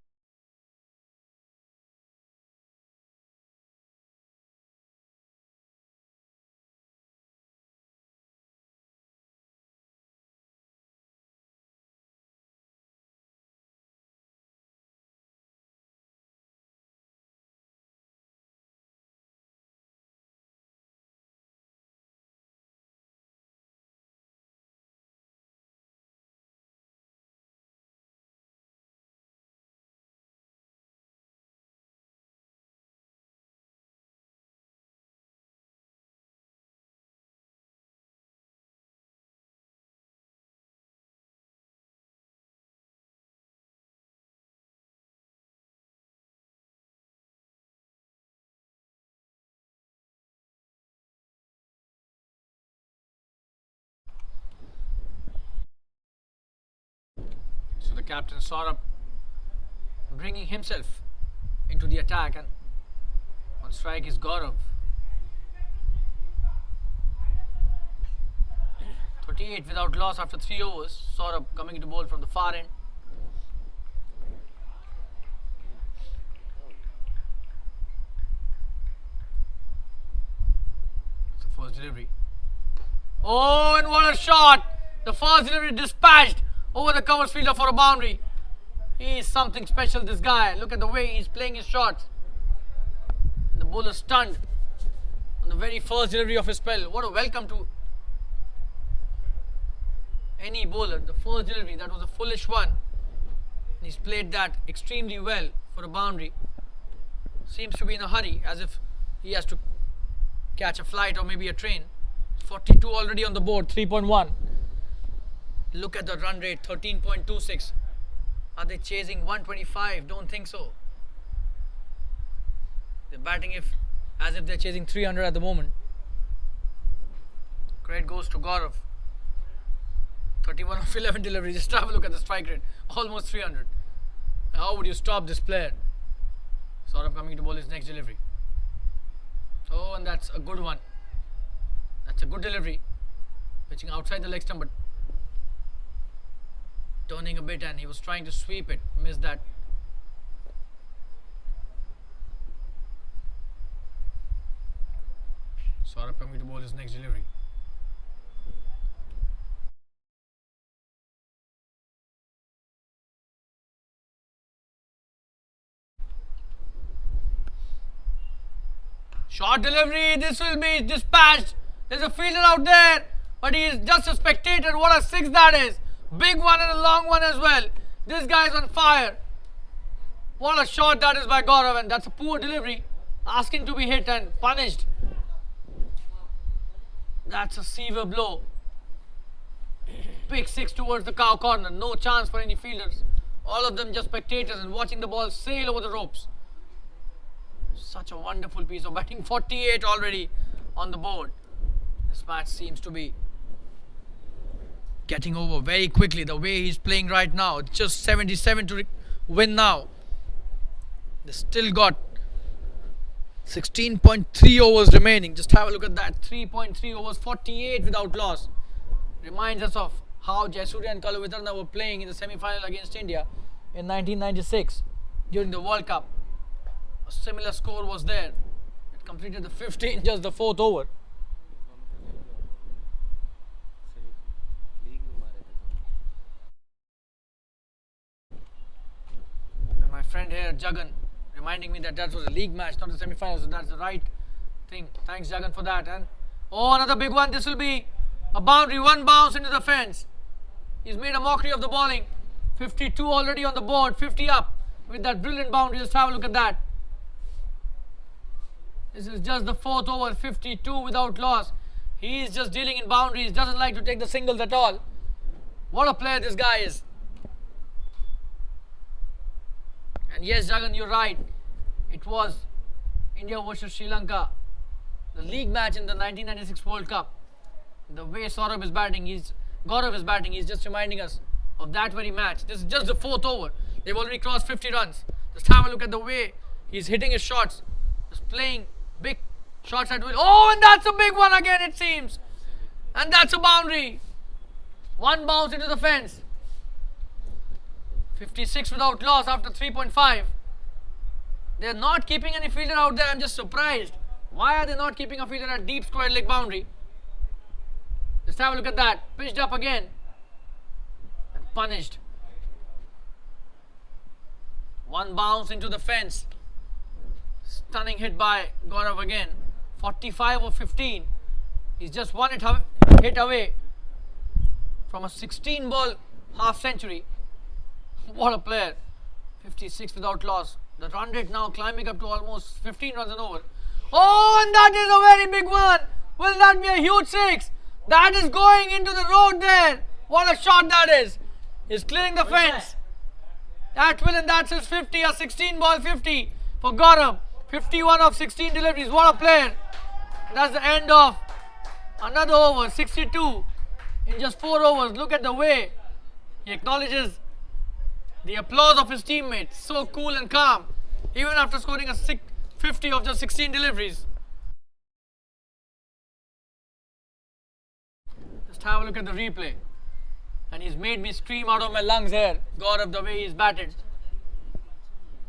captain Saurabh bringing himself into the attack, and on strike is Gaurav. 38 without loss after 3 overs. Saurabh coming into bowl from the far end. It's the first delivery. Oh, and what a shot! The first delivery dispatched over the covers fielder for a boundary. He is something special, this guy. Look at the way he's playing his shots. The bowler stunned on the very first delivery of his spell. What a welcome to any bowler. The first delivery, that was a foolish one. He's played that extremely well for a boundary. Seems to be in a hurry, as if he has to catch a flight or maybe a train. 42 already on the board, 3.1. Look at the run rate, 13.26. Are they chasing 125? Don't think so. They're batting as if they're chasing 300 at the moment. Credit goes to Gaurav. 31 of 11 deliveries. Just have a look at the strike rate. Almost 300. How would you stop this player? Saurabh coming to bowl his next delivery. Oh, and that's a good one. That's a good delivery. Pitching outside the leg stump, but turning a bit, and he was trying to sweep it. Missed that. Saurabh coming to bowl his next delivery. Short delivery, this will be dispatched. There's a fielder out there, but he is just a spectator. What a six that is. Big one and a long one as well. This guy is on fire. What a shot that is by Gaurav, and that's a poor delivery. Asking to be hit and punished. That's a severe blow. Big six towards the cow corner. No chance for any fielders. All of them just spectators and watching the ball sail over the ropes. Such a wonderful piece of batting. 48 already on the board. This match seems to be getting over very quickly. The way he's playing right now. Just 77 to win now. They still got 16.3 overs remaining. Just have a look at that. 3.3 overs, 48 without loss. Reminds us of how Jayasuriya and Kaluvitarna were playing in the semi-final against India in 1996 during the World Cup. A similar score was there. It completed the 50 in just the 4th over. And my friend here, Jagan, reminding me that was a league match, not a semi-final, so that's the right thing. Thanks, Jagan, for that. And oh, another big one. This will be a boundary. One bounce into the fence. He's made a mockery of the bowling. 52 already on the board, 50 up with that brilliant boundary. Just have a look at that. This is just the 4th over, 52 without loss. He is just dealing in boundaries, doesn't like to take the singles at all. What a player this guy is. And yes, Jagan, you're right. It was India versus Sri Lanka, the league match in the 1996 World Cup. The way Gaurav is batting, he's just reminding us of that very match. This is just the 4th over. They've already crossed 50 runs. Just have a look at the way he's hitting his shots. Just playing big shots at will. Oh, and that's a big one again, it seems. And that's a boundary. One bounce into the fence. 56 without loss after 3.5. They're not keeping any fielder out there. I'm just surprised. Why are they not keeping a fielder at deep square leg boundary? Just have a look at that. Pitched up again. And punished. One bounce into the fence. Stunning hit by Gaurav again. 45 or 15. He's just one hit away from a 16 ball half century. What a player. 56 without loss. The run rate now climbing up to almost 15 runs an over. Oh, and that is a very big one. Will that be a huge six? That is going into the road there. What a shot that is. He's clearing the fence. That will, and that's his 50, a 16 ball 50 for Gaurav. 51 of 16 deliveries. What a player. That's the end of another over. 62 in just 4 overs. Look at the way he acknowledges The applause of his teammates, so cool and calm, even after scoring a 50 of just 16 deliveries. Just have a look at the replay. And he's made me scream out of my lungs here. Gaurav, the way he's batted.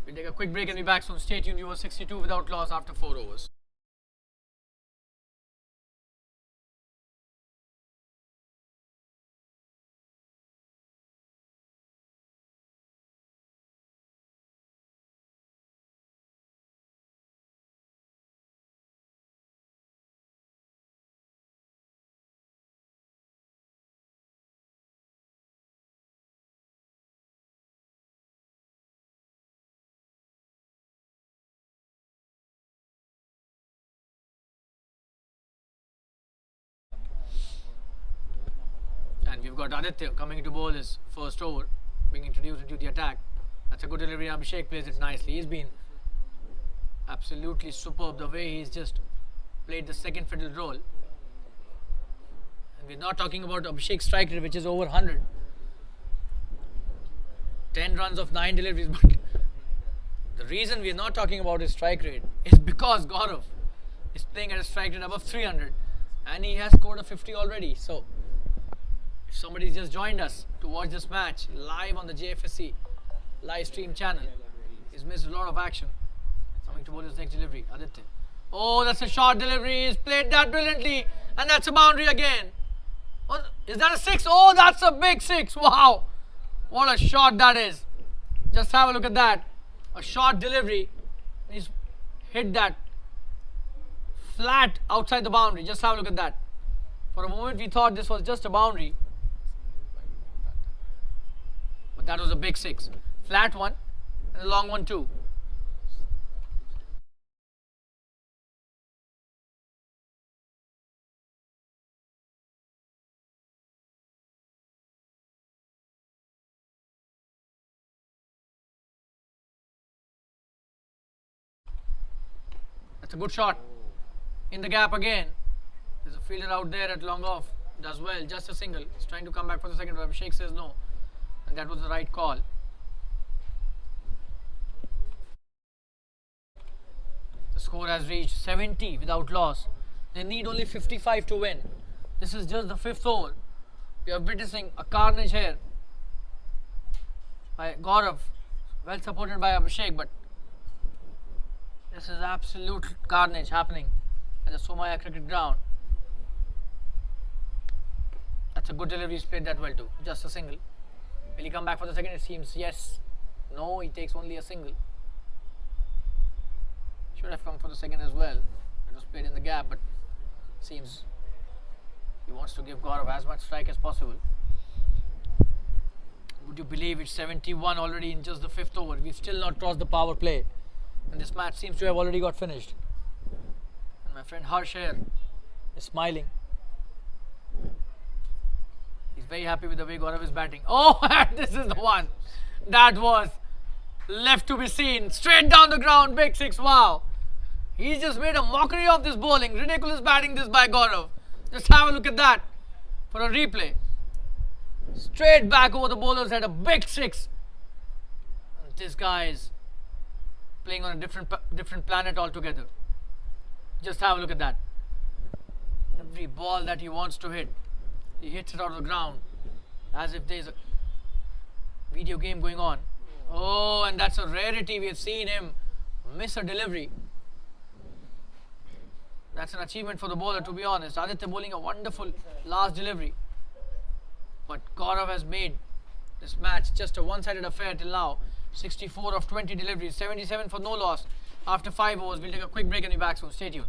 We'll take a quick break and be back soon. Stay tuned. You were 62 without loss after 4 overs. And we've got Aditya coming to bowl his first over, being introduced into the attack. That's a good delivery. Abhishek plays it nicely. He's been absolutely superb the way he's just played the second fiddle role. And we're not talking about Abhishek's strike rate, which is over 100. 10 runs of 9 deliveries. But the reason we're not talking about his strike rate is because Gaurav is playing at a strike rate above 300 and he has scored a 50 already. So if somebody's just joined us to watch this match live on the Jfsc live stream channel, he's missed a lot of action. Coming to bowl his next delivery, Aditya. Oh, that's a short delivery. He's played that brilliantly, and that's a boundary again. Oh, is that a 6? Oh, that's a big 6. Wow, what a shot that is. Just have a look at that. A short delivery. He's hit that flat outside the boundary. Just have a look at that. For a moment we thought this was just a boundary, but that was a big 6. Flat one and a long one too. That's a good shot. In the gap again. There's a fielder out there at long off. Does well. Just a single. He's trying to come back for the second. But Abhishek says no. And that was the right call. The score has reached 70 without loss. They need only 55 to win. This is just the 5th over. We are witnessing a carnage here by Gaurav. Well supported by Abhishek, but this is absolute carnage happening at the Somaya cricket ground. That's a good delivery. He's played that well too. Just a single. Will he come back for the second? It seems yes. No, he takes only a single. Should have come for the second as well. It was played in the gap, but seems he wants to give Gaurav as much strike as possible. Would you believe it's 71 already in just the 5th over? We've still not crossed the power play. And this match seems to have already got finished. And my friend Harsh here is smiling. He's very happy with the way Gaurav is batting. Oh, and this is the one. That was left to be seen. Straight down the ground, big 6. Wow. He's just made a mockery of this bowling. Ridiculous batting this by Gaurav. Just have a look at that for a replay. Straight back over the bowler's head, a big 6. And this guy is playing on a different planet altogether. Just have a look at that. Every ball that he wants to hit, he hits it out of the ground as if there's a video game going on. Oh, and that's a rarity. We have seen him miss a delivery. That's an achievement for the bowler, to be honest. Aditya bowling a wonderful last delivery. But Gaurav has made this match just a one-sided affair till now. 64 of 20 deliveries, 77 for no loss after 5 overs. We'll take a quick break and be back soon. Stay tuned.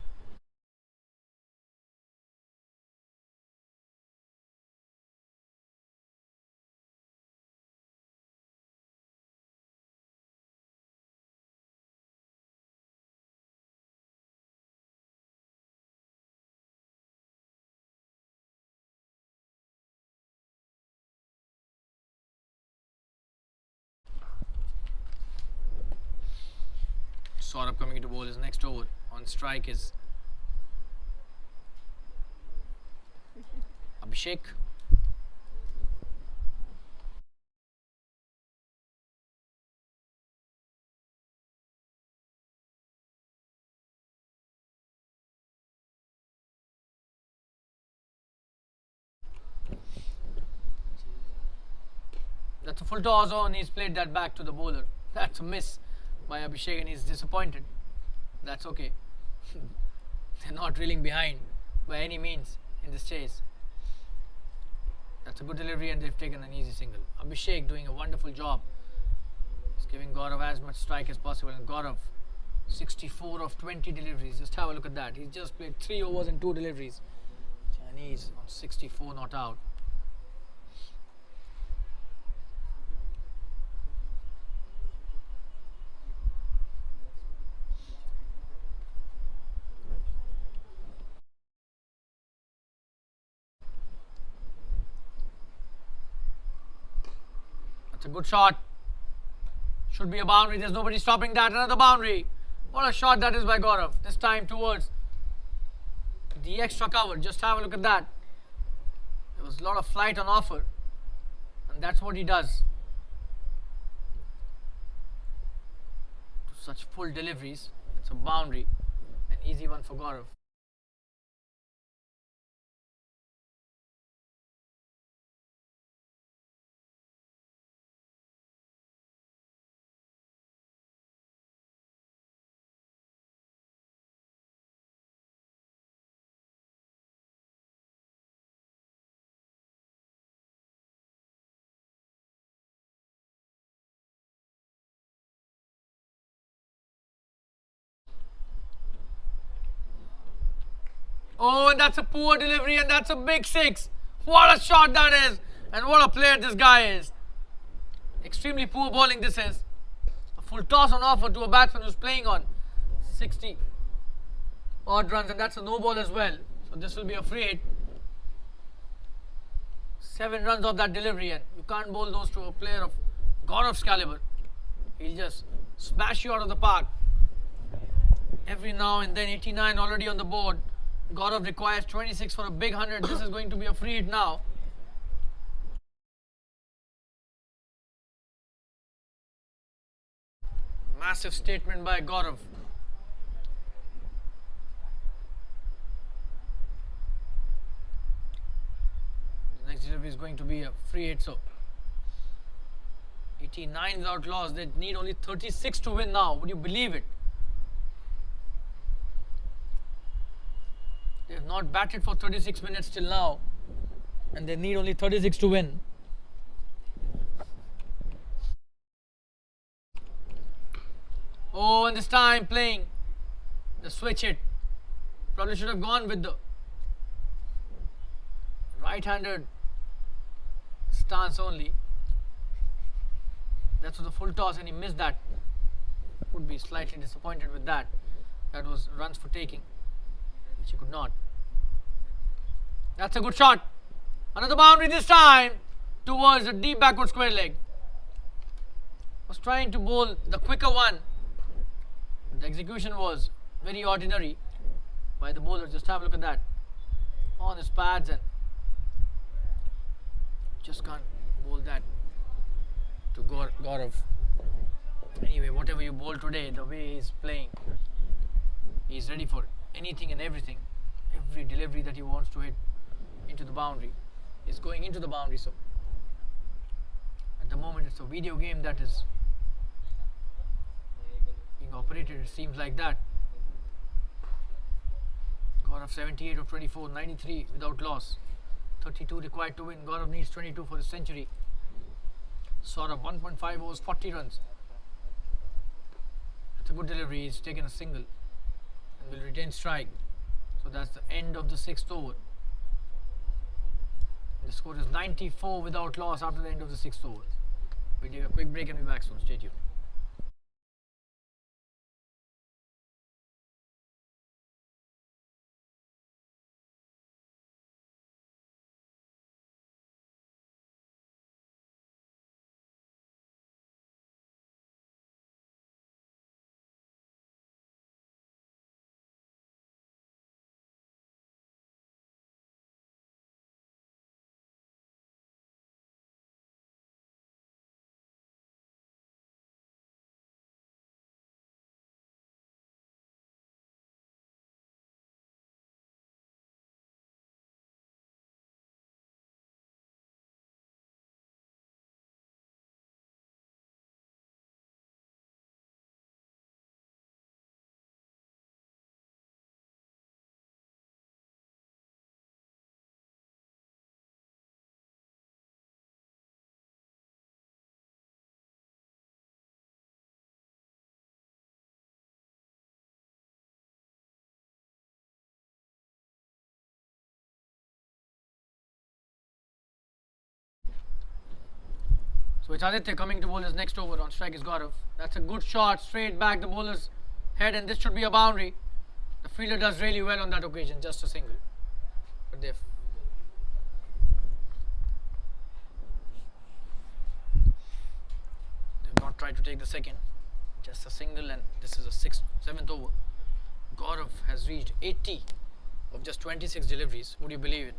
Saurabh coming into bowl his next over. On strike is Abhishek. That's a full toss on. He's played that back to the bowler. That's a miss by Abhishek and he's disappointed. That's okay. They're not reeling behind by any means in this chase. That's a good delivery and they've taken an easy single. Abhishek doing a wonderful job. He's giving Gaurav as much strike as possible and Gaurav 64 of 20 deliveries. Just have a look at that. He's just played 3 overs and 2 deliveries. Chinese on 64 not out. That's a good shot. Should be a boundary. There's nobody stopping that. Another boundary. What a shot that is by Gaurav. This time towards the extra cover. Just have a look at that. There was a lot of flight on offer. And that's what he does. To such full deliveries. It's a boundary. An easy one for Gaurav. Oh, and that's a poor delivery and that's a big 6. What a shot that is. And what a player this guy is. Extremely poor bowling this is. A full toss on offer to a batsman who's playing on 60 odd runs and that's a no ball as well. So this will be a free hit. 7 runs off that delivery and you can't bowl those to a player of Gaurav's caliber. He'll just smash you out of the park. Every now and then 89 already on the board. Gaurav requires 26 for a big 100. This is going to be a free hit now. Massive statement by Gaurav. The next delivery is going to be a free hit. So 89 without loss. They need only 36 to win now. Would you believe it? They have not batted for 36 minutes till now and they need only 36 to win. Oh, and this time playing the switch hit. Probably should have gone with the right-handed stance only. That's the full toss and he missed that. Would be slightly disappointed with that. That was runs for taking. Which he could not. That's a good shot. Another boundary this time towards the deep backward square leg. Was trying to bowl the quicker one. The execution was very ordinary by the bowler. Just have a look at that. On his pads and just can't bowl that to Gaurav. Anyway, whatever you bowl today, the way he's playing, he's ready for anything and everything. Every delivery that he wants to hit into the boundary is going into the boundary. So at the moment it's a video game that is being operated. It seems like that. Gaurav 78 of 24, 93 without loss, 32 required to win. Gaurav needs 22 for his century. Saurabh 1.5 overs, 40 runs. That's a good delivery. He's taken a single and will retain strike. So that's the end of the 6th over. The score is 94 without loss after the end of the 6th over. We'll take a quick break and be back soon. Stay tuned. So it's Aditya coming to bowl his next over. On strike is Gaurav. That's a good shot, straight back the bowler's head, and this should be a boundary. The fielder does really well on that occasion, just a single. But they've not tried to take the second. Just a single, and this is a seventh over. Gaurav has reached 80 of just 26 deliveries. Would you believe it?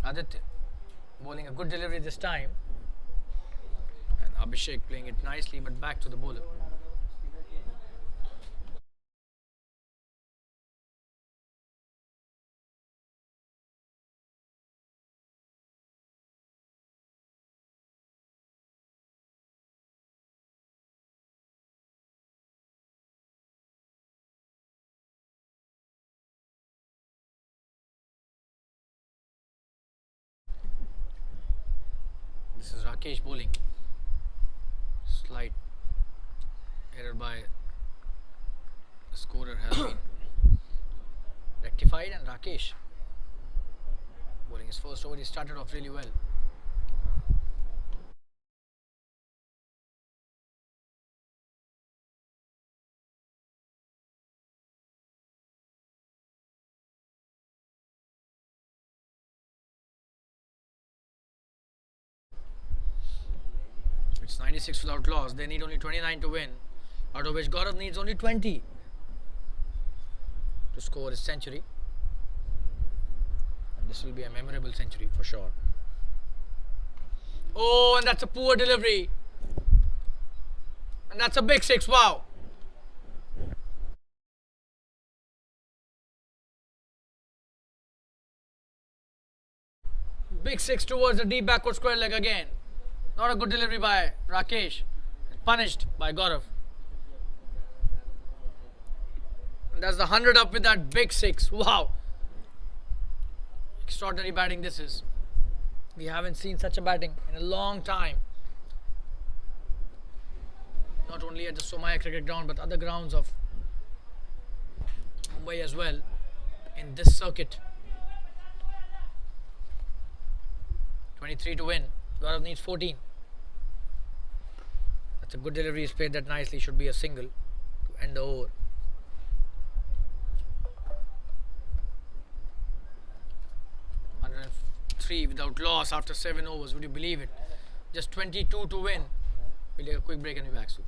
Aditya bowling a good delivery this time, and Abhishek playing it nicely, but back to the bowler. This is Rakesh bowling. Slight error by the scorer has been rectified, and Rakesh bowling his first over. He started off really well. It's 96 without loss. They need only 29 to win, out of which Gaurav needs only 20 to score his century. And this will be a memorable century for sure. Oh, and that's a poor delivery. And that's a big six. Wow. Big six towards the deep backward square leg again. Not a good delivery by Rakesh. Punished by Gaurav. And that's the 100 up with that big six. Wow. Extraordinary batting this is. We haven't seen such a batting in a long time. Not only at the Somaya cricket ground, but other grounds of Mumbai as well in this circuit. 23 to win. Gaurav needs 14. That's a good delivery. He's played that nicely. Should be a single to end the over. Three without loss after 7 overs. Would you believe it? Just 22 to win. We'll take a quick break and be back soon.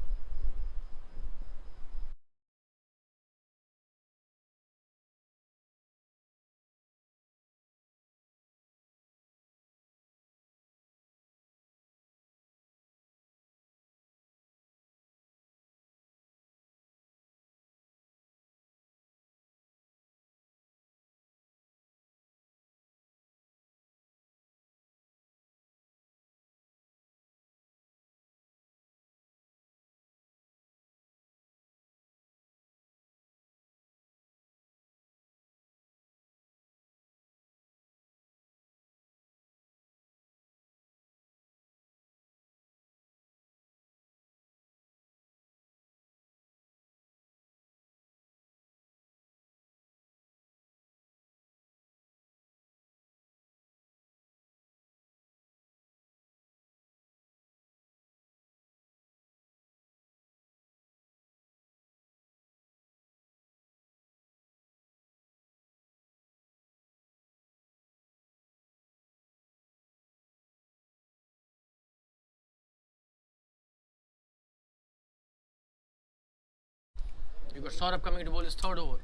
You've got Saurabh coming to bowl his third over.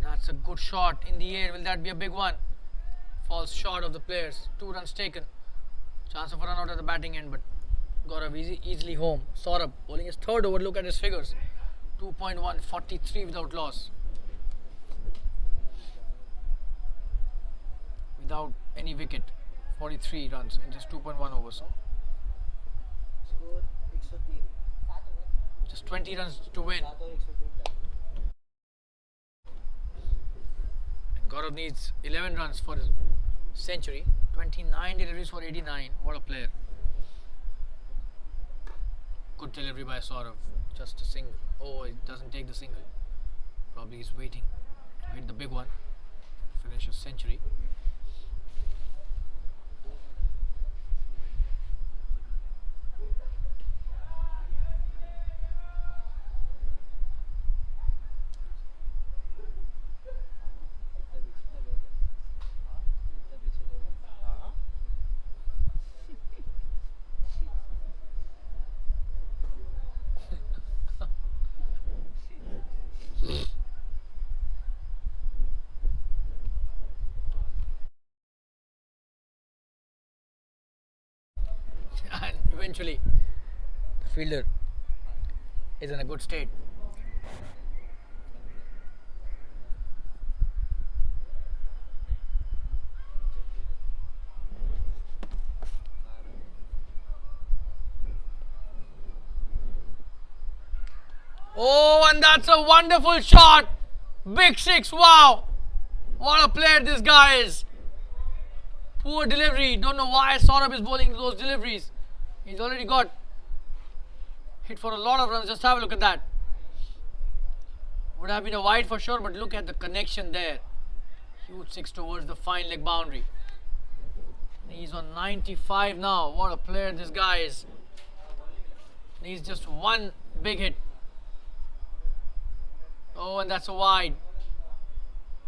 That's a good shot in the air. Will that be a big one? Falls short of the players. 2 runs taken. Chance of a run out at the batting end, but Gaurav easily home. Saurabh bowling his third over. Look at his figures. 2.1, 43 without loss. Without any wicket. 43 runs in just 2.1 overs. Score 103. Just 20 runs to win. And Gaurav needs 11 runs for his century. 29 deliveries for 89. What a player. Good delivery by Saurav. Just a single. Oh, it doesn't take the single. Probably he's waiting to hit the big one. Finish his century. And eventually, the fielder is in a good state. Oh, and that's a wonderful shot. Big six. Wow. What a player this guy is. Poor delivery. Don't know why Saurabh is bowling those deliveries. He's already got hit for a lot of runs. Just have a look at that. Would have been a wide for sure, but look at the connection there. Huge six towards the fine leg boundary. He's on 95 now. What a player this guy is. He's just one big hit. Oh, and that's a wide.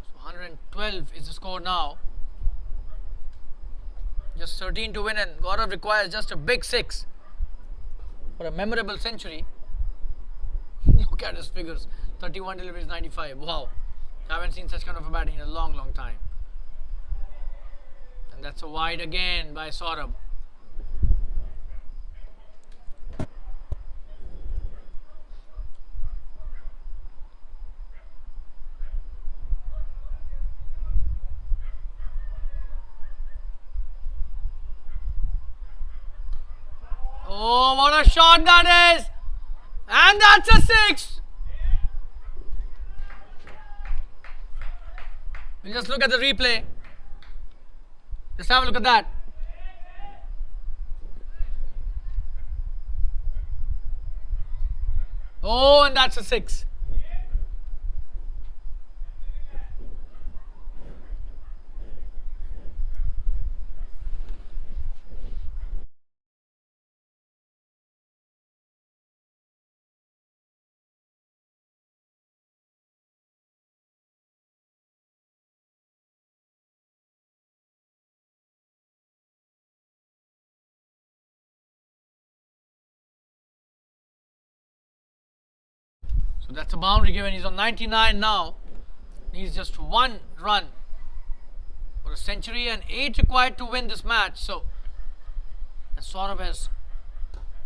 So 112 is the score now. Just 13 to win, and Gaurav requires just a big six for a memorable century. Look at his figures. 31 deliveries, 95. Wow. I haven't seen such kind of a batting in a long, long time. And that's a wide again by Saurabh. Oh, what a shot that is! And that's a six! We'll just look at the replay. Just have a look at that. Oh, and that's a six. So that's a boundary given. He's on 99 now. Needs just one run for a century and 8 required to win this match. So Saurabh has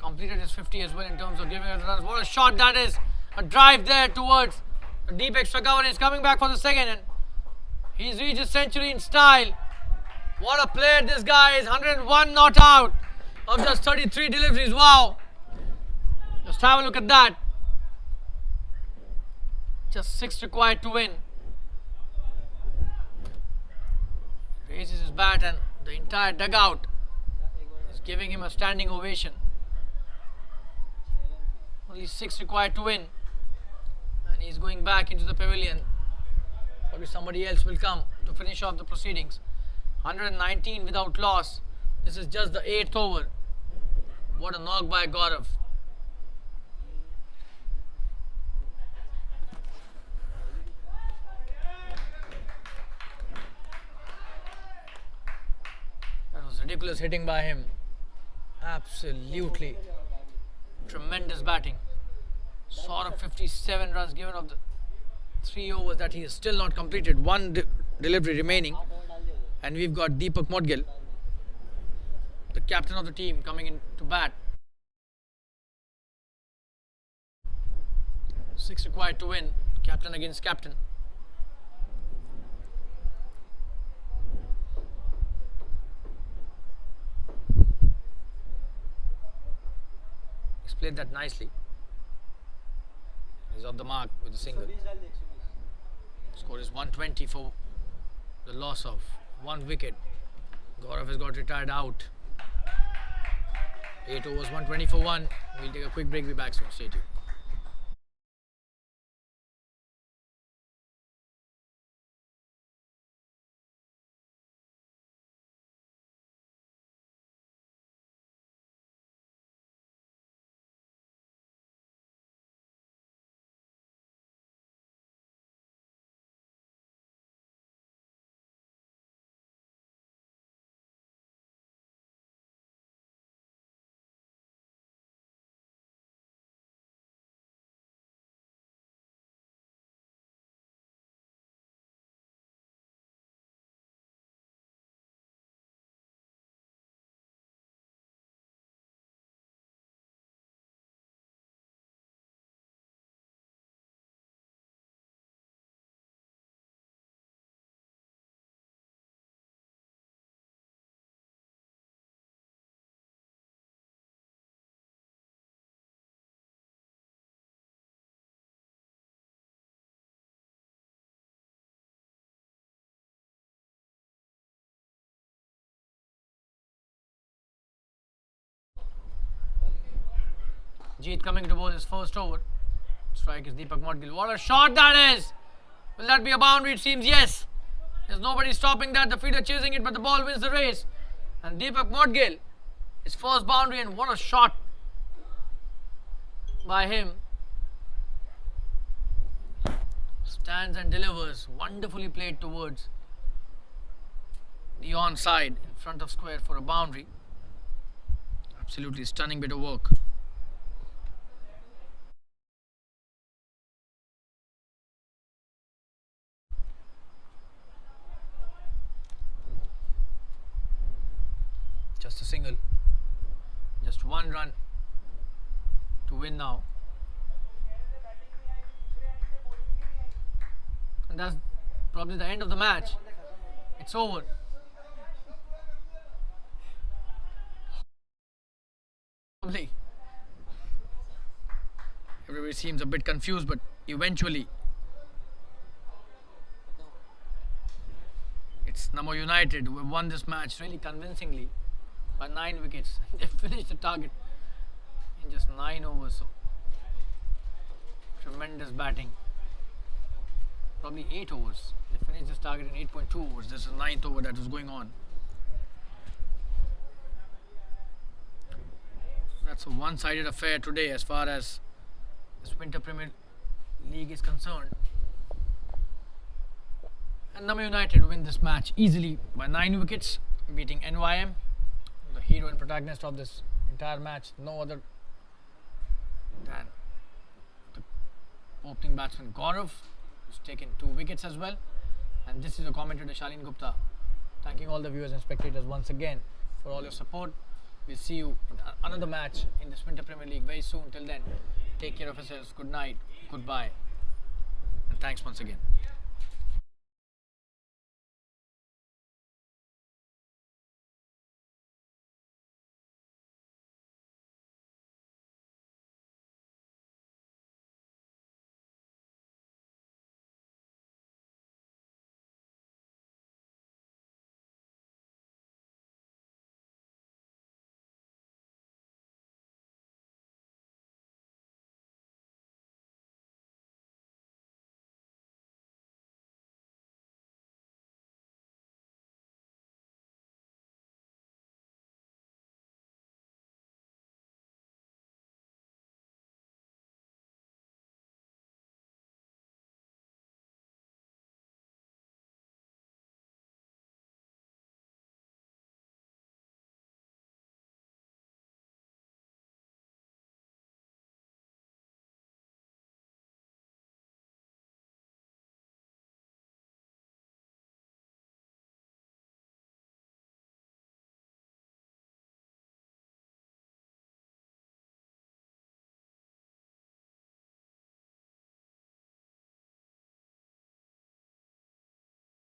completed his 50 as well in terms of giving us runs. What a shot that is. A drive there towards the deep extra cover. He's coming back for the second, and he's reached his century in style. What a player this guy is. 101 not out of just 33 deliveries. Wow. Just have a look at that. Just 6 required to win. Raises his bat, and the entire dugout is giving him a standing ovation. Only 6 required to win. And he's going back into the pavilion. Probably somebody else will come to finish off the proceedings. 119 without loss. This is just the 8th over. What a knock by Gaurav. Ridiculous hitting by him. Absolutely tremendous batting. Saurabh 57 runs given of the 3 overs that he has still not completed. One delivery remaining, and we've got Deepak Modgil, the captain of the team, coming in to bat. 6 required to win. Captain against captain. He's played that nicely. He's off the mark with a single. Score is 120 for the loss of 1 wicket. Gaurav has got retired out. 8 overs, 120 for 1. We'll take a quick break. Be back soon. Stay tuned. Jeet coming to bowl his first over. Strike is Deepak Modgil. What a shot that is! Will that be a boundary? It seems yes. There's nobody stopping that. The fielder chasing it, but the ball wins the race. And Deepak Modgil, his first boundary, and what a shot by him. Stands and delivers. Wonderfully played towards the onside in front of square for a boundary. Absolutely stunning bit of work. Just a single. Just 1 run to win now. And that's probably the end of the match. It's over. Probably. Everybody seems a bit confused, but eventually it's Namo United who have won this match really convincingly by 9 wickets. They finished the target in just 9 overs. So tremendous batting. Probably 8 overs. They finished this target in 8.2 overs. This is 9th over that was going on. That's a one-sided affair today as far as this Winter Premier League is concerned. And Namo United win this match easily by 9 wickets, beating NYM, the hero and protagonist of this entire match, no other than the opening batsman Gaurav, who's taken 2 wickets as well. And this is the commentator Shalin Gupta, thanking all the viewers and spectators once again for all your support. We'll see you in another match in this Winter Premier League very soon. Till then, take care of yourselves. Good night, goodbye, and thanks once again.